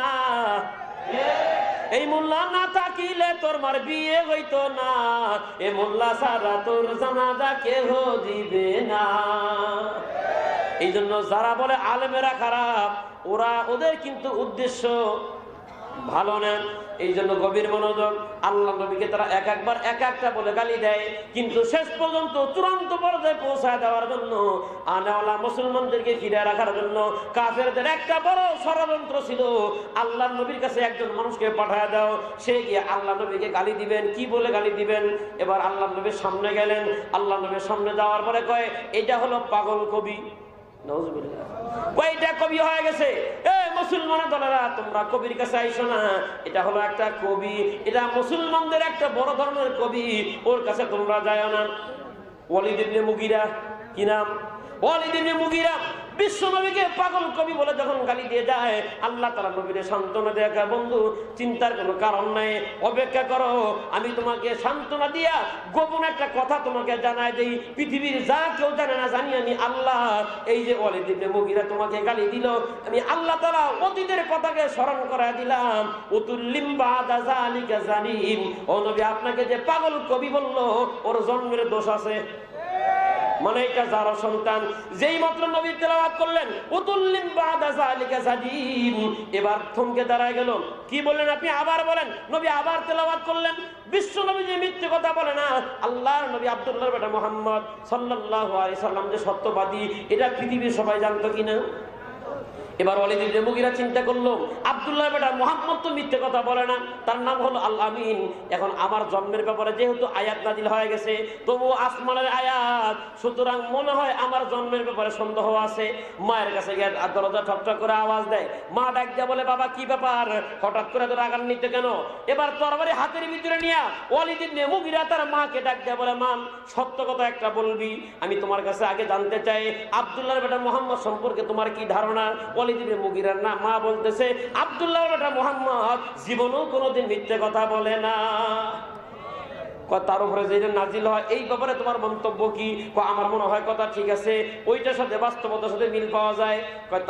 এই মোল্লা না থাকিলে তোর মার বিয়ে হইতো না। এ মোল্লা সারা তোর জানাজা কেহ দিবে না। এই জন্য যারা বলে আলেমেরা খারাপ, ওদের কিন্তু উদ্দেশ্য ভালো না। এই জন্য গভীর মনোযোগ। আল্লাহ নবীকে তারা এক একবার এক একটা বলে গালি দেয়, কিন্তু শেষ পর্যন্ত চূড়ান্ত পর্যায়ে পৌঁছায় দেওয়ার জন্য, আনাওয়ালা মুসলমানদেরকে ফিরে রাখার জন্য কাফেরদের একটা বড় ষড়যন্ত্র ছিল। আল্লাহ নবীর কাছে একজন মানুষকে পাঠায় দাও, সে গিয়ে আল্লাহ নবীকে গালি দিবেন। কি বলে গালি দিবেন? এবার আল্লাহ নবীর সামনে গেলেন। আল্লাহ নবীর সামনে যাওয়ার পরে কয়, এটা হলো পাগল কবি। কয়টা কবি হয়ে গেছে। মুসলমানের দলেরা, তোমরা কবির কাছে আইসো না, এটা হলো একটা কবি, এটা মুসলমানদের একটা বড় ধরনের কবি, ওর কাছে তোমরা যাও না। ওয়ালিদ ইবনে মুগিরা, কি নাম? ওয়ালিদ ইবনে মুগিরা বিশ্ব নবীকে পাগল কবি বলে যখন গালি দিয়ে যায়, আল্লাহ তাআলা নবীকে সান্ত্বনা দেয়া, বন্ধু চিন্তার কোনো কারণ নাই, অপেক্ষা করো, আমি তোমাকে সান্ত্বনা দিয়া গোপন একটা কথা তোমাকে জানাই দেই, পৃথিবীর যা কেউ জানে না জানি আমি আল্লাহ। এই যে ওয়ালিদ ইবনে মুগিরা তোমাকে গালি দিল, আমি আল্লাহ তাআলা অতীতের কথাকে স্মরণ করায় দিলাম। উতুল্লিম বাদা যালিকা জানিম, ও নবী আপনাকে যে পাগল কবি বলল, ওর জন্মের দোষ আছে। মানে এটা যার সন্তান। যেই মাত্র নবী তেলাওয়াত করলেন উতুল্লিম বাদা যালিকা সাজিম, এবার থমকে দাঁড়ায় গেল। কি বললেন আপনি? আবার বলেন। নবী আবার তেলাওয়াত করলেন। বিশ্ব নবী যে মিথ্যে কথা বলে না, আল্লাহর নবী আব্দুল্লাহর বেটা মুহাম্মদ সাল্লাল্লাহু আলাইহি সাল্লাম যে সত্যবাদী, এটা পৃথিবীর সবাই জানতো কিনা? এবার ওয়ালিদ ইবনে মুগীরা চিন্তা করলো, আব্দুল্লাহ বেটা মুহাম্মদ তো মিথ্যে কথা বলে না, তার নাম হলো আল আমিন। এখন আমার জন্মের ব্যাপারে যেহেতু আয়াত নাজিল হয়ে গেছে, তবু আসমানের আয়াত, সুতরাং মনে হয় আমার জন্মের ব্যাপারে সন্দেহ আছে। মায়ের কাছে গিয়ে দরজা ঠকঠক করে আওয়াজ দেয়। মা ডাক দিয়ে বলে, বাবা কি ব্যাপার, হঠাৎ করে তোর আগান্বিত কেন? এবার তরবারি হাতের ভিতরে নিয়ে ওয়ালিদ ইবনে মুগীরা তার মাকে ডাক দিয়ে বলে, মা সত্য কথা একটা বলবি, আমি তোমার কাছে আগে জানতে চাই আব্দুল্লাহর বেটা মুহাম্মদ সম্পর্কে তোমার কি ধারণা? ওয়ালিদ ইবনে মুগীরার না মা বলতেছে, আব্দুল্লাহর বেটা মুহাম্মদ জীবনেও কোনোদিন মিথ্যে কথা বলে না। তার উপরে যেটা নাজিল হয় এই ব্যাপারে তোমার মন্তব্য কি? আমার মনে হয় কথা ঠিক আছে, ওইটার সাথে বাস্তবতার সাথে মিল পাওয়া যায়।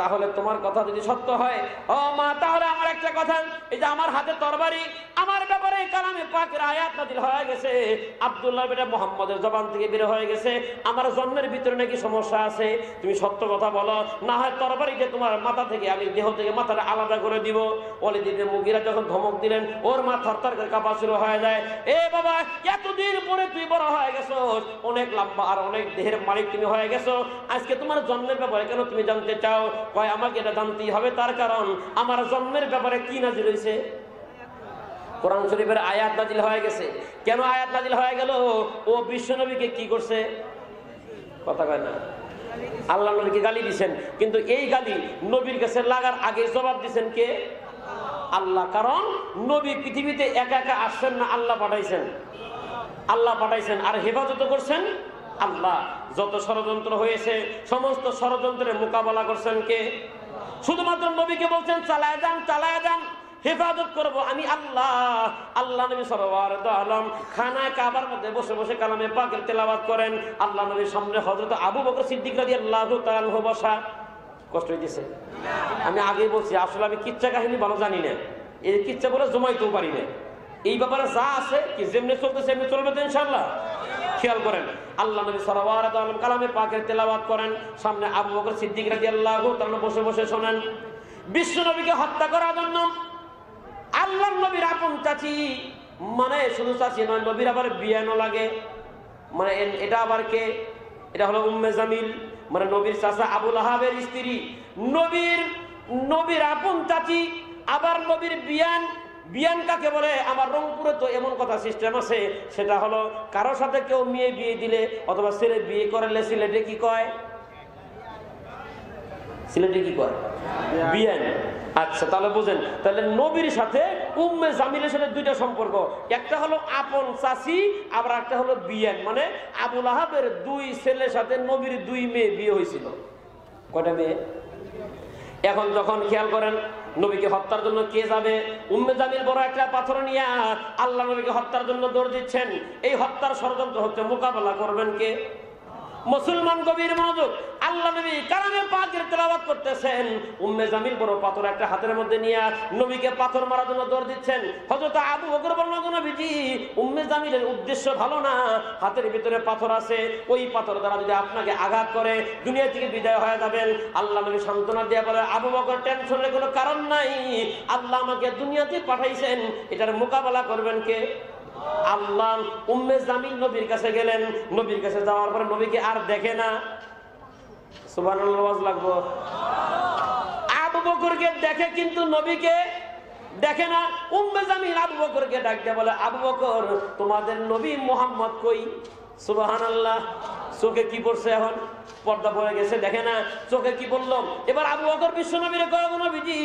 তাহলে তোমার কথা যদি সত্য হয়, ও মা, তাহলে আমার একটা কথা, এই যে আমার হাতে তরবারি, আমার ব্যাপারে কালামে পাকের আয়াত নাজিল হয়ে গেছে, আব্দুল্লাহ বেটা মুহাম্মদের জবান থেকে বের হয়ে গেছে, আমার জন্মের ভিতরে নাকি সমস্যা আছে। তুমি সত্য কথা বলো, না হয় তরবারিকে তোমার মাথা থেকে, আমি দেহ থেকে মাথাটা আলাদা করে দিব। ওয়ালিদ ইবনে মুগীরা যখন ধমক দিলেন, ওর মা থরথর করে কাঁপা শুরু হয়ে যায়। এ বাবা, এতদিন পরে তুই বড় হয়ে গেছো, অনেক লম্বা আর অনেক দেহের মালিক তুমি হয়ে গেছো, আজকে তোমার জন্মের ব্যাপারে কেন তুমি জানতে চাও? কয় আমাকে এটা জানতেই হবে, তার কারণ আমার জন্মের ব্যাপারে কি নাজিল হয়েছে? কোরআন শরীফের আয়াত নাজিল হয়ে গেছে। কেন আয়াত নাজিল হয়ে গেল? ও বিশ্ব নবীকে কি করছে? কথা কয় না, আল্লাহ নবীকে গালি দিছেন, কিন্তু এই গালি নবীর কাছে লাগার আগে জবাব দিছেন কে? আল্লাহ। কারণ নবী পৃথিবীতে একা একা আসছেন না, আল্লাহ পাঠাইছেন। আল্লাহ পাঠাইছেন আর হেফাজত করছেন আল্লাহ। যত ষড়যন্ত্র হয়েছে সমস্ত ষড়যন্ত্রের মোকাবেলা করছেন কে? শুধুমাত্র নবীকে বলছেন চালায় যান, চালায় যান, হেফাজত করব আমি আল্লাহ। আল্লাহ নবী সাল্লাল্লাহু আলাইহি ওয়াসাল্লাম খানায় কাবার মধ্যে বসে বসে কালামে পাকের তেলাওয়াত করেন। আল্লাহ নবীর সামনে হযরত আবু বকর সিদ্দিক রাদিয়াল্লাহু তাআলা আনহু বসা। কষ্ট হইতেছে? আমি আগেই বলছি, আসলে আমি কিচ্ছা কাহিনী ভালো জানি না, এই কিচ্ছা বলে জমাইতেও পারি না। এই ব্যাপারে যা আছে কি যেমনি চলতেছে এমনি চলবে তো ইনশাআল্লাহ। খেয়াল করেন, আল্লাহ নবী সাল্লাল্লাহু আলাইহি ওয়াসাল্লাম কালামে পাকের তেলাওয়াত করেন, সামনে আবু বকর সিদ্দিক রাদিয়াল্লাহু তাআলা বসে বসে শোনেন। বিশ্ব নবীকে হত্যা করার জন্য আল্লাহর নবীর আপন চাচি, মানে শুধু চাচি নয়, নবীর আবার বিয়ানো লাগে, মানে এটা আবার কে? এটা হলো উম্মে জামিল, মানে নবীর চাচা আবু লাহাবের স্ত্রী, নবীর আপন চাচি, আবার নবীর বিয়ান। বিয়ান কাকে বলে? আমার রংপুরে তো এমন কথা সিস্টেম আছে, সেটা হলো কারোর সাথে কেউ মেয়ে বিয়ে দিলে অথবা ছেলে বিয়ে করলে সিলেটে কি কয়? সিলেটে কি কয়? বিয়ান। আচ্ছা, তাহলে বুঝেন, তাহলে নবীর সাথে উম্মে জামিলের সাথে দুইটা সম্পর্ক, একটা হলো আপন চাচি, আবার একটা হলো বিয়ান। মানে আবু লাহাবের দুই ছেলের সাথে নবীর দুই মেয়ে বিয়ে হয়েছিল। কয়টা মেয়ে? এখন যখন খেয়াল করেন নবীকে হত্যার জন্য কে যাবে? উম্মে জামিল বড় একটা পাথর নিয়ে আল্লাহ নবীকে হত্যার জন্য দৌড় দিচ্ছেন। এই হত্যার ষড়যন্ত্র হচ্ছে, মোকাবেলা করবেন কে? মুসলমান গভীর মনোযোগ, আল্লাহ নবী কালামে পাকের তেলাওয়াত করতেছেন, উম্মে জামিল বড় পাথর একটা হাতের মধ্যে নিয়ে নবীকে পাথর মারার জন্য দৌড় দিচ্ছেন। হযরত আবু বকর বললেন, নবীজি উম্মে জামিলের উদ্দেশ্য ভালো না, হাতের ভিতরে পাথর আছে, ওই পাথর দ্বারা যদি আপনাকে আঘাত করে দুনিয়া থেকে বিদায় হয়ে যাবেন। আল্লাহ নবী সান্ত্বনা দিয়ে বলে, আবু বকর টেনশনের কোনো কারণ নাই, আল্লাহ আমাকে দুনিয়াতে পাঠাইছেন, এটার মোকাবেলা করবেন কে? আল্লাহ। উম্মে জামিল নবীর কাছে গেলেন, নবীর কাছে যাওয়ার পরে নবীকে আর দেখে না। সুবহানাল্লাহ আওয়াজ লাগবে। আবু বকরকে দেখে কিন্তু নবীকে দেখে না। উম্মে জামিল আবু বকরকে ডাক দিয়ে বলে, আবু বকর তোমাদের নবী মুহাম্মদ কই? সুবহানাল্লাহ। চোখে কি পড়ছে? এখন পর্দা পড়ে গেছে, দেখে না। চোখে কি বললাম? এবার আবু বকর বিশ্ব নবীর কয়, নবীজি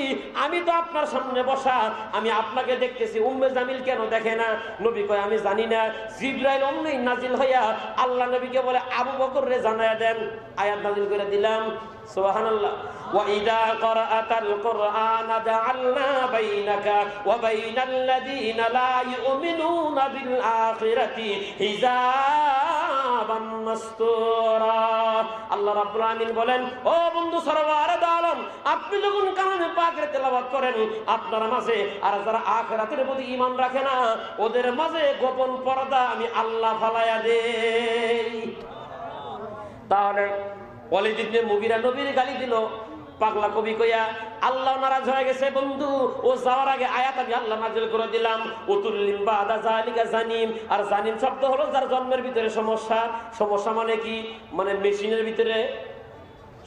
আমি তো আপনার সামনে বসা, আমি আপনাকে দেখতেছি, উম্মে জামিল কেন দেখে না? নবী কয়, আমি জানি না। জিবরাইল অমনি নাজিল হইয়া আল্লাহ নবীকে বলে, আবু বকর রে জানায়া দেন। আয়াত নাজিল করে দিলাম। সুবহানাল্লাহ। ওয়া ইযা ক্বরাআতাল কুরআনা জাআলনা বাইনাকা ওয়া বাইনাল্লাযীনা লা ইউমিনুনা বিল আখিরাতি হিজাবান মাসতুরা। আল্লাহ রাব্বুল আমিন বলেন, ও বন্ধু সরওয়ারে আলম, আপনি যখন কালামে পাকের তেলাওয়াত করেন, আপনার মাঝে আর যারা আখিরাতের প্রতি ঈমান রাখে না, ওদের মাঝে গোপন পর্দা আমি আল্লাহ ফালায়া দেই। তাহলে ওয়ালিদ ইবনে মুগিরা নবীর গালি দিল পাগলা কবি কইয়া, আল্লাহ নারাজ হয়ে গেছে বন্ধু, ও যাওয়ার আগে আয়াত আমি আল্লাহ নাযিল করে দিলাম, উতুল্লিম বাদা যালিকা জানিম। আর জানিম শব্দ হলো যার জন্মের ভিতরে সমস্যা। সমস্যা মানে কি? মানে মেশিনের ভিতরে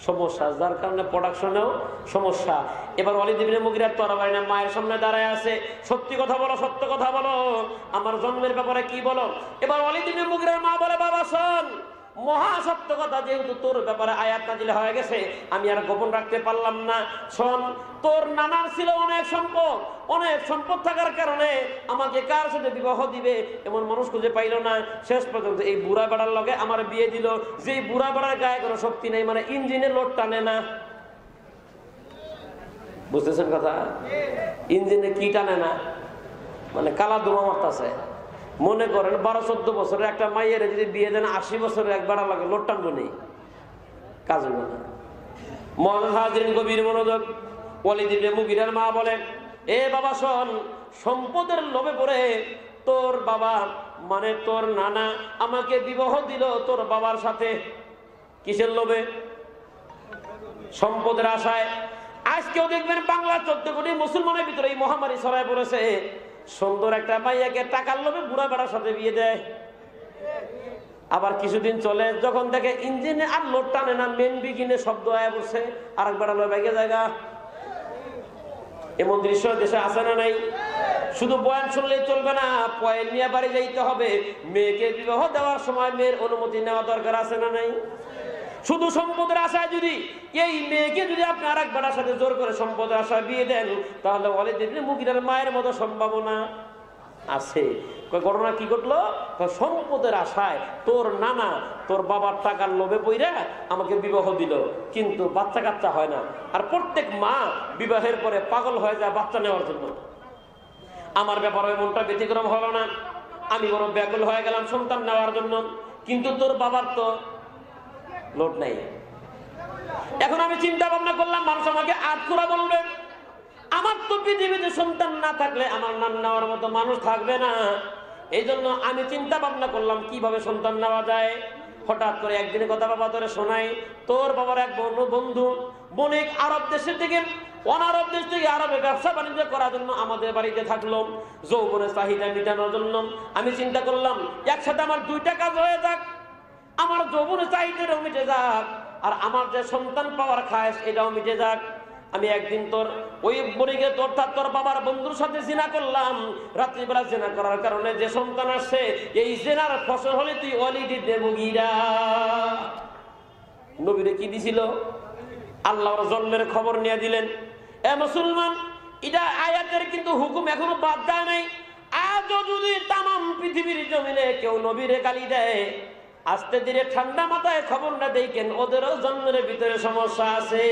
সমস্যা, যার কারণে প্রোডাকশনেও সমস্যা। এবার ওয়ালিদ ইবনে মুগিরার তরবারি না মায়ের সামনে দাঁড়ায় আছে, সত্যি কথা বলো, সত্য কথা বলো, আমার জন্মের ব্যাপারে কি বলো। এবার ওয়ালিদ ইবনে মুগিরার মা বলে, বাবা শোন, মহা সত্য কথা, যেহেতু তোর ব্যাপারে আয়াত নাযিল হয়ে গেছে আমি আর গোপন রাখতে পারলাম না। শোন, তোর নানার ছিল অনেক সম্পদ, অনেক সম্পদ থাকার কারণে আমাকে কার সাথে বিবাহ দিবে এমন মানুষ খুঁজে পাইল না। শেষ পর্যন্ত এই বুড়া বেড়ার লগে আমার বিয়ে দিল, যে বুড়া বেড়ার গায়ে কোনো শক্তি নেই, মানে ইঞ্জিনের লোড টানে না। বুঝতেছেন কথা? ইঞ্জিনে কি টানে না, মানে কালা ধোঁয়া মারতেছে। মনে করেন 12-14 বছরের একটা মাইয়ের যদি বিয়ে দেন 80 বছরের এক বেড়া লাগে, লোড টানবো নেই, কাজ হইব না। মহান হাজিরিন, গভীর মনোযোগ। ওয়ালিদ ইবনে মুগিরার মা বলেন, এ বাবা শোন, সম্পদের লোভে পড়ে তোর বাবা মানে তোর নানা আমাকে বিবাহ দিল তোর বাবার সাথে। কিসের লোভে? সম্পদের আশায়। আজকেও দেখবেন বাংলা 14 কোটি মুসলমানের ভিতরে এই মহামারী ছড়ায় পড়েছে। সুন্দর একটা মাইয়াকে টাকার লোভে বুড়া বেড়ার সাথে বিয়ে দেয়। আবার কিছুদিন চলে, যখন দেখে ইঞ্জিনে আর লোড টানে না, মেন বিগিনে শব্দ আয়া পড়ছে, আর এক বেড়া লোক বেগে জায়গা। এমন দৃশ্য দেশে আছে না নাই? শুধু বয়ান শুনলেই চলবে না, পয়েন্ট নিয়ে বাড়ি যাইতে হবে। মেয়েকে বিবাহ দেওয়ার সময় মেয়ের অনুমতি নেওয়া দরকার আছে না নাই? শুধু সম্পদের আশায় যদি এই মেয়েকে যদি আপনি আর এক বেটার সাথে জোর করে সম্পদের আশায় বিয়ে দেন, তাহলে ওয়ালিদ ইবনে মুগিরার মায়ের মতো সম্ভাবনা আছে। ঘটনা কি ঘটলো? সম্পদের আশায় তোর নানা তোর বাবার টাকার লোভে পইরা আমাকে বিবাহ দিল, কিন্তু বাচ্চা কাচ্চা হয় না। আর প্রত্যেক মা বিবাহের পরে পাগল হয়ে যায় বাচ্চা নেওয়ার জন্য। আমার ব্যাপারে মনটা ব্যতিক্রম হলো না, আমি বড় ব্যাকুল হয়ে গেলাম সন্তান নেওয়ার জন্য, কিন্তু তোর বাবার তো লোড নাই। এখন আমি চিন্তা ভাবনা করলাম, মানুষ আমাকে আটকুরা বলবে, আমার তো পৃথিবীতে সন্তান না থাকলে আমার নাম নেওয়ার মতো মানুষ থাকবে না। এই জন্য আমি চিন্তা ভাবনা করলাম কিভাবে সন্তান নেওয়া যায়। হঠাৎ করে একদিনের কথা বাবা তোরে শোনাই, তোর বাবার এক বন্ধু বণিক আরব দেশের থেকে অনারব দেশ থেকে আরবে ব্যবসা বাণিজ্য করার জন্য আমাদের বাড়িতে থাকলো, যৌবনের চাহিদা মেটানোর জন্য। আমি চিন্তা করলাম একসাথে আমার দুইটা কাজ হয়ে যাক, আমার যৌবনের চাহিদাটাও মিটে যাক, আর আমার যে সন্তান পাওয়ার খায়েশ এটাও মিটে যাক। আমি একদিন তোর ওই বণিকের অর্থাৎ তোর বাবার বন্ধুর সাথে জিনা করলাম। রাত্রিবেলা জিনা করার কারণে যে সন্তান আসছে, এই জিনার ফসল হলে তুই ওয়ালিদ ইবনে মুগিরা। নবীরে কি দিছিল? আল্লাহর জন্মের খবর নিয়ে দিলেন। এ মুসলমান, এটা আয়াতের কিন্তু হুকুম এখনো বাদ দেয় নাই। আজও যদি তামাম পৃথিবীর জমিনে কেউ নবীরে গালি দেয়, আস্তে ধীরে ঠান্ডা মাথায় খবর না দেখেন ওদেরও জন্মের ভিতরে সমস্যা আছে।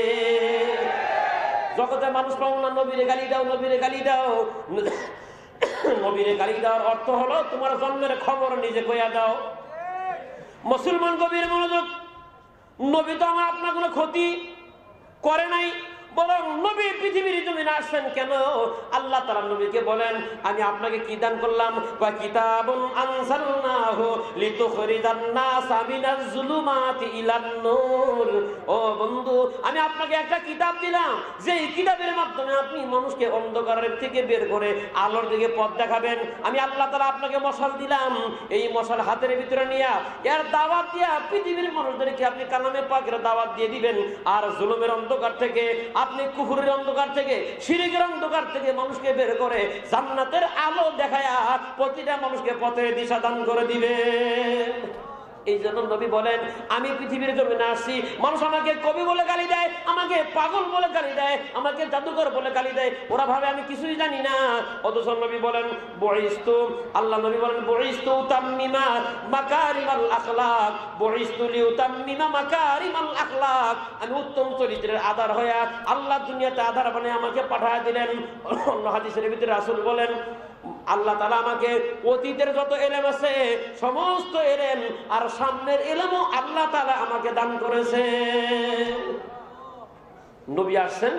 জগতে মানুষ পাও না, নবীরে গালি দাও, নবীরে গালি দাও। নবীরে গালি দেওয়ার অর্থ হলো তোমার জন্মের খবর নিজে কইয়া দাও। মুসলমান গভীর মনোযোগ। নবী তো আমার আপনার কোনো ক্ষতি করে নাই, বরং নবী পৃথিবীর জমিনে আসছেন কেন? আল্লাহ তাআলা নবীকে বলেন, আমি আপনাকে কি দান করলাম? ওয়া কিতাবুন আনসালনাহু লিতুখরিজান নাসা মিনাজ যুলুমাতি ইলান নূর। ও বন্ধু, আমি আপনাকে একটা কিতাব দিলাম, যেই কিতাবের মাধ্যমে আপনি মানুষকে অন্ধকারের থেকে বের করে আলোর দিকে পথ দেখাবেন। আমি আল্লাহ তাআলা আপনাকে মশাল দিলাম, এই মশাল হাতের ভিতরে নিয়ে এর দাওয়াত দিয়া পৃথিবীর মানুষদেরকে আপনি কালামে পাকের দাওয়াত দিয়ে দিবেন। আর জুলুমের অন্ধকার থেকে, আপনি কুফরের অন্ধকার থেকে, শিরকের অন্ধকার থেকে মানুষকে বের করে জান্নাতের আলো দেখায়া প্রতিটা মানুষকে পথের দিশা দান করে দিবেন। এই জন্য নবী বলেন, আমি পৃথিবীর জমিনে আসছি, মানুষ আমাকে কবি বলে গালি দেয়, আমাকে পাগল বলে গালি দেয়, আমাকে জাদুকর বলে গালি দেয়, ওরা ভাবে আমি কিছুই জানি না। অথচ নবী বলেন বুইস্তু, আল্লাহ নবী বলেন বুইস্তু তাম্মিমা মাকারিমাল আখলাক, বুইস্তু লিউতাম্মিমা মাকারিমাল আখলাক। আমি উত্তম চরিত্রের আধার হয়ে আল্লাহ দুনিয়াতে আধার বানিয়ে আমাকে পাঠিয়ে দিলেন। অন্য হাদিসের ভিতরে রাসূল বলেন, আল্লাহ তাআলা আমাকে অতীতের যত ইলম আছে সমস্ত ইলম আর সামনের ইলমও আল্লাহ তাআলা আমাকে দান করেছে। নবী আসছেন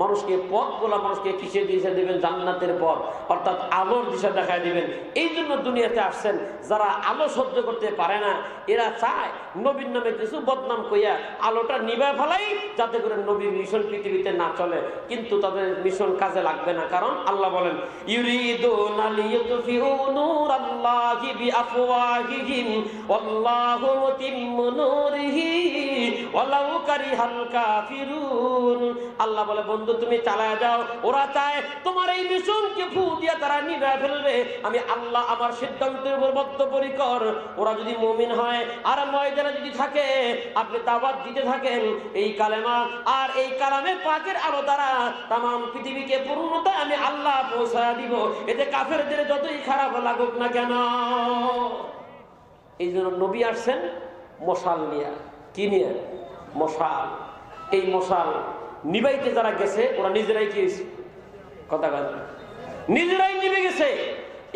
মানুষকে পথগুলা মানুষকে কিসের দিশা দিবেন? জান্নাতের পথ, অর্থাৎ আলোর দিশা দেখায় দিবেন। এই জন্য দুনিয়াতে আসছেন। যারা আলো সহ্য করতে পারে না, এরা চায় নবীর নামে কিছু বদনাম কইয়া আলোটা নিভায় ফেলাই, যাতে করে নবীর মিশন পৃথিবীতে না চলে। কিন্তু তাদের মিশন কাজে লাগবে না, কারণ আল্লাহ বলেন ইউরিদুনা লিইউতফিউ নূরাল্লাহি বিআফওয়াহিহিম ওয়াল্লাহু মুতিম্মু নূরিহি ওয়ালাউ কারিহাল কাফিরুন। আল্লাহ বলে, বন্ধু তুমি চালায় যাও, ওরা চায় তোমার এই মিশনকে ফু দিয়া তারা নিভায় ফেলবে। আমি আল্লাহ আমার সিদ্ধান্তের উপর বদ্ধপরিকর। ওরা যদি মুমিন হয় আর ময়দানে যদি থাকে, আপনি দাওয়াত দিতে থাকেন এই কালেমা আর এই কালামে পাকের আলো দ্বারা তামাম পৃথিবীকে পূর্ণতা আমি আল্লাহ পৌঁছায় দিব। এতে কাফেরদের যতই খারাপ লাগুক না কেন। এই জন্য নবী আসছেন মশাল নিয়ে। কি নিয়ে? মশাল। এই মশাল নিবাইতে যারা গেছে ওরা নিজেরাই কি কথা নিজেরাই নিবে গেছে।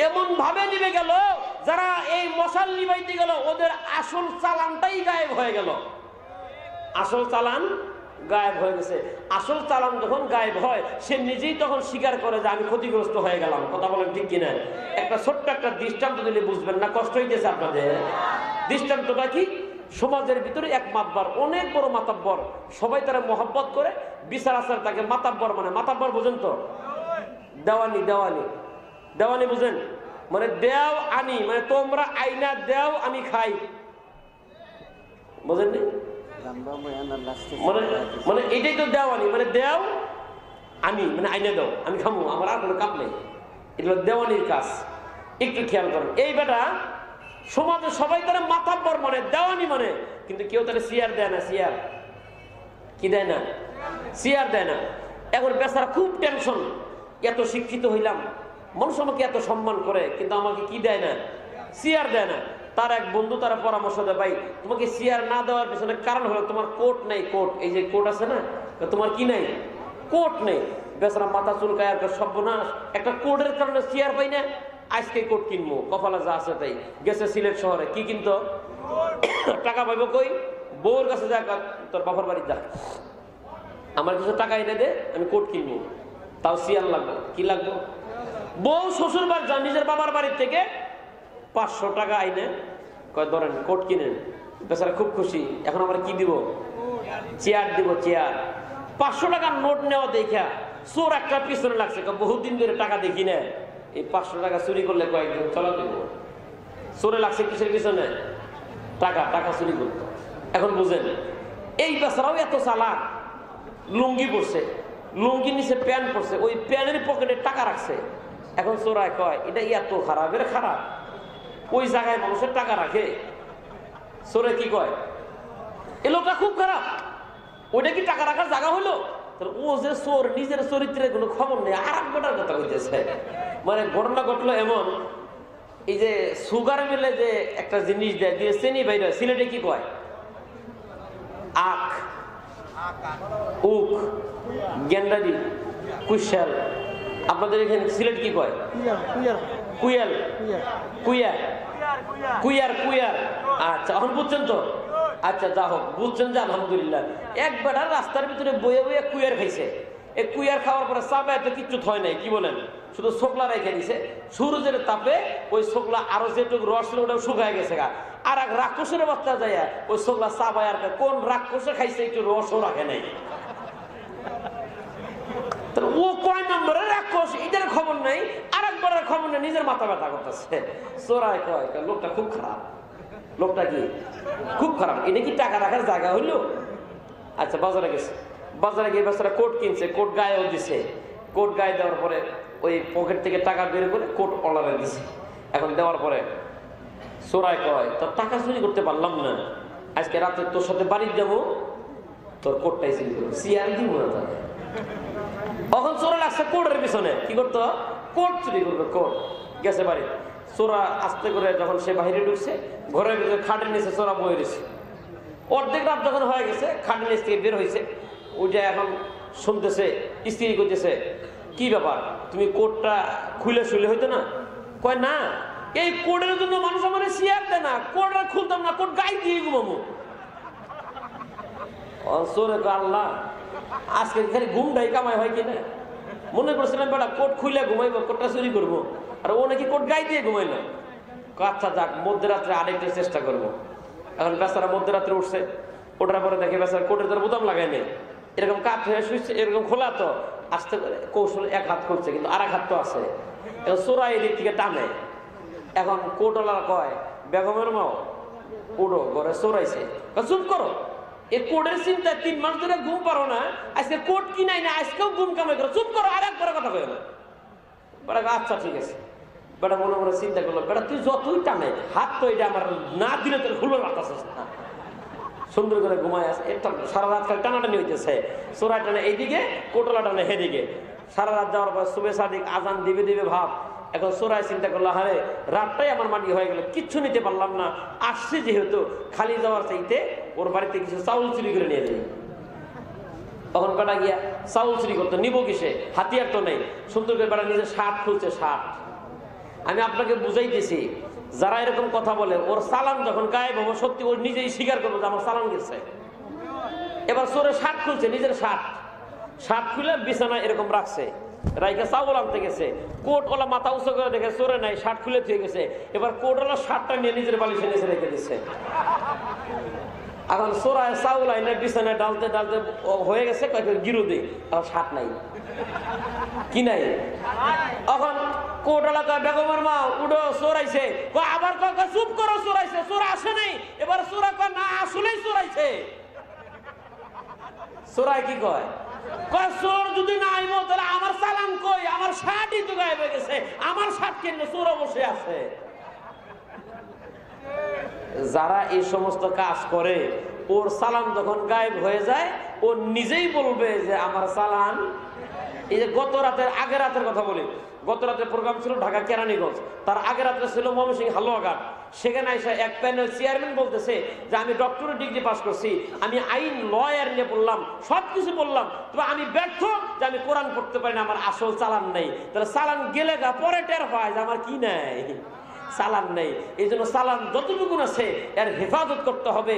এমন ভাবে নিবে গেল, যারা এই মশাল নিবাইতে গেল ওদের আসল চালানটাই গায়েব হয়ে গেল। আসল চালান গায়েব হয়ে গেছে। আসল চালান যখন গায়েব হয়, সে নিজেই তখন স্বীকার করে যে আমি ক্ষতিগ্রস্ত হয়ে গেলাম। কথা বলেন ঠিক কিনা? একটা ছোট্ট একটা দৃষ্টান্ত দিলে বুঝবেন না, কষ্ট হইতেছে আপনাদের। দৃষ্টান্তটা কি? সমাজের ভিতরে এক মাতব্বর, অনেক বড় মাতাব্বর, সবাই তারা মহব্বত করে, বিচার আচার তাকে মাতাব্বর মানে মাতাব্বর বুঝেন তো? দেওয়ানি, দেওয়ানি, দেওয়ানি বুঝেন? মানে দেও আনি, মানে তোমরা আইনা দেও আমি খাই, বুঝেননি? মানে মানে এটাই তো দেওয়ানি, মানে দেও আনি, মানে আইনা দাও আমি খামু, আমার আর কোনো কাম নেই। এগুলো দেওয়ানির কাজ। একটু খেয়াল করেন, এই বেটা সমাজে সবাই তারা মাতাব্বর মানে, দেওয়ানি মানে, কিন্তু কেউ তারা চেয়ার দেয় না। চেয়ার কি দেয় না? চেয়ার দেয় না। এখন বেচারা খুব টেনশন, এত শিক্ষিত হইলাম, মানুষ আমাকে এত সম্মান করে, কিন্তু আমাকে কি দেয় না? চেয়ার দেয় না। তার এক বন্ধু তারা পরামর্শ দেয়, ভাই তোমাকে চেয়ার না দেওয়ার পেছনে কারণ হলো তোমার কোট নেই। কোট, এই যে কোট আছে না, তোমার কি নেই? কোট নেই। বেচারা মাথা চুলকায়, আর সর্বনাশ, একটা কোটের কারণে চেয়ার পাই না, আজকে কোট কিনবো, কপালে যা আছে তাই। গেছে সিলেট শহরে, কি কিনতো? টাকা পাইবো কই? বউর কাছে যা, তোর বাবার বাড়ি যা, আমার কিছু টাকা এনে দে, আমি কোট কিনবো। তাও চেয়ার লাগবে। কি লাগবে? বউ শ্বশুর বাড়ি যা, নিজের বাবার বাড়ির থেকে 500 টাকা আইনে কয় ধরেন কোট কিনেন। বেচারা খুব খুশি। এখন আমরা কি দিব? চেয়ার দিব। চেয়ার 500 টাকার নোট নেওয়া দেখা চোর একটা পিছনে লাগছে, বহুদিন ধরে টাকা দেখি না, এই 500 টাকা চুরি করলে কয়েকদিন চলা দেব। চোরে লাগছে কিসের পিছনে? টাকা। টাকা চুরি করতো। এখন বুঝেন, এই বেচারাও এত চালাক, লুঙ্গি পরছে, লুঙ্গি নিচে প্যান্ট পরছে, ওই প্যান্টের পকেটে টাকা রাখছে। এখন চোরায় কয় এটা এত খারাপ, এটা খারাপ। ওই জায়গায় মানুষের টাকা রাখে, চোরে কি কয়? এ লোকটা খুব খারাপ, ওইটা কি টাকা রাখার জায়গা হলো? ও যে চোর, নিজের চরিত্রের কোনো খবর নেই, আর এক বেটার কথা হইতেছে। মানে ঘটনা ঘটলো এমন, এই যে সুগার মিলে যে একটা জিনিস দেয়, দিয়ে চেনি বাইরে, সিলেটে কি কয়? আখ, উখ, গেন্ডারি, কুশাল। আপনাদের এখানে সিলেট কি কয়? কুয়াল, কুয়ার, কুয়ার, কুয়ার। আচ্ছা, এখন বুঝছেন তো? আচ্ছা, যা হোক, বুঝছেন যে আলহামদুলিল্লাহ। এক বেটার রাস্তার ভিতরে বয়ে বয়ে কুয়ার খাইছে। এই কুয়ার খাওয়ার পরে চাপে এত কিচ্ছু হয় নাই, কি বলেন? শুধু ছোকলা রেখে দিছে। সূর্যের তাপে ওই ছোকলা আরো যেটুকু রস ছিল ওটাও শুকায় গেছে গা। আর এক রাক্ষসের বাচ্চা যায় ওই ছোকলা চাপায়, আর কোন রাক্ষসে খাইছে একটু রসও রাখে নাই। ও কয় নম্বরের রাক্ষস এটার খবর নাই, আর একবারের খবর নেই, নিজের মাথা ব্যথা করতেছে। চোরাই কয় লোকটা খুব খারাপ। লোকটা কি খুব খারাপ? এটা কি টাকা রাখার জায়গা হইলো? আচ্ছা, বাজারে গেছে, বাজারে গিয়ে বেচারা কোট কিনছে, কোট গায়েও দিছে। কোট গায়ে দেওয়ার পরে ওই পকেট থেকে টাকা বের করে কোট অলারে দিছে। এখন দেওয়ার পরে চোরাই কয় তোর টাকা চুরি করতে পারলাম না, আজকে রাতে তোর সাথে বাড়ি যাবো, তোর কোটটাই চুরি করবো, চেয়ার দিব না তাহলে। তখন চোরা লাগছে কোটের পিছনে, কি করতো? কোট চুরি করবে। কোট গেছে বাড়ি। চোরা আস্তে করে যখন সে বাহিরে ঢুকছে, ঘরের ভিতরে খাটের নিচে চোরা বয়ে রয়েছে। অর্ধেক রাত যখন হয়ে গেছে, খাটের নিচ থেকে বের হয়েছে, ওইটা এখন শুনতেছে, স্ত্রী করতেছে, কি ব্যাপার তুমি কোটটা খুলে শুলে হইতো না? কয় না, এই কোটের জন্য মানুষ আমার চেয়ার দেয় না, কোট আর খুলতাম না, কোট গায়ে দিয়ে ঘুমাবো। চোরে কয় আল্লাহ আজকে খালি ঘুমটাই কামাই হয় কিনা, মনে করছিলাম বেটা কোট খুলে ঘুমাইবো, কোটটা চুরি করবো, আর ও নাকি কোট গায়ে দিয়ে ঘুমাইলো। আচ্ছা যাক, মধ্যরাত্রে আরেকটা চেষ্টা করবো। এখন বেচারা মধ্যরাত্রে উঠছে, ওঠার পরে দেখে বেচারা কোটের তোর বোতাম লাগাই নেই, এরকম কাঠ হয়ে শুয়েছে, এরকম খোলা, তো আসতে করে কৌশল এক হাত করছে, কিন্তু আর এক হাত তো আছে। এখন চোরা এদিক থেকে টানে। এখন কোটওয়ালা কয় বেগমের মাও উঠো, ঘরে চোরাইছে। চুপ করো, এই কোটের চিন্তায় 3 মাস ধরে ঘুম পারো না, আজকে কোট কিনাই না, আজকেও ঘুম কামাই করো, চুপ করো, আর একবার কথা কয় না। বেটা আচ্ছা ঠিক আছে। বেটা মনে মনে চিন্তা করলো, বেটা তুই যতই টানে হাত তো এটা আমার না দিলে তোর খুলে রাখতেছিস না। সুন্দর করে ঘুমায় আছে, একটা সারা রাত খালি টানাটানি হইতেছে, চোরা টানে এইদিকে, কোটলা টানে হেদিকে। সারা রাত যাওয়ার পর শুভে সাদিক আজান দিবে দিবে ভাব। এখন চোরাই চিন্তা করলো, হারে রাতটাই আমার মাটি হয়ে গেল, কিচ্ছু নিতে পারলাম না, আসছে যেহেতু খালি যাওয়ার চাইতে ওর বাড়িতে কিছু চাউল চুরি করে নিয়ে যাই। তখন বেটা গিয়া চাউল চুরি করতো, নিবো কিসে, হাতিয়ার তো নেই। সুন্দর করে বেটা নিজের শার্ট খুলছে, শার্ট। আমি আপনাকে বুঝাইতেছি, যারা এরকম কথা বলে ওর চালান যখন গায়েব হবো, সত্যি ওর নিজেই স্বীকার করবো যে আমার চালান গেছে। এবার চোরের শার্ট খুলছে, নিজের শার্ট খুলে বিছানা এরকম রাখছে, রাইকে চাউল আনতে গেছে। কোটওয়ালা মাথা উঁচু করে দেখে চোরে নাই, শার্ট খুলে থুয়ে গেছে। এবার কোটওয়ালা শার্টটা নিয়ে নিজের বালিশে নিচে রেখে দিচ্ছে। এখন চোরায় চাউল আইনে বিছানায় ডালতে ডালতে হয়ে গেছে, গিরু দিই, এখন শার্ট নাই, কি নাই। এখন কোটওয়ালা কয় বেগমের মা উঠো, চোরাইছে। আবার কয় চুপ করো, চোরাইছে, চোর আসে নাই। এবার চোরা কয় না, আসলেই চোরাইছে। চোরাই কি কয়, চোর যদি না আইবো তাহলে আমার চালান কই, আমার শার্টই তো গায়েব হয়ে গেছে, আমার শার্ট কেন চোর বসে আছে। যারা এই সমস্ত কাজ করে, ওর চালান যখন গায়েব হয়ে যায়, ও নিজেই বলবে যে আমার চালান। এই যে গত রাতের আগের রাতের কথা বলি, গত রাতের প্রোগ্রাম ছিল ঢাকা কেরানীগঞ্জ, তার আগের রাত্রে ছিল ময়মনসিংহ হালুয়াঘাট। সেখানে এসে এক প্যানেল চেয়ারম্যান বলতেছে যে আমি ডক্টরেট ডিগ্রি পাস করছি, আমি আইন লয়ার নিয়ে পড়লাম, সবকিছু বললাম, তবে আমি ব্যর্থ যে আমি কোরআন পড়তে পারি না, আমার আসল চালান নেই। তাহলে চালান গেলে গা পরে টের হয় যে আমার কি নাই, চালান নেই। এই জন্য চালান যতটুকু আছে এর হেফাজত করতে হবে।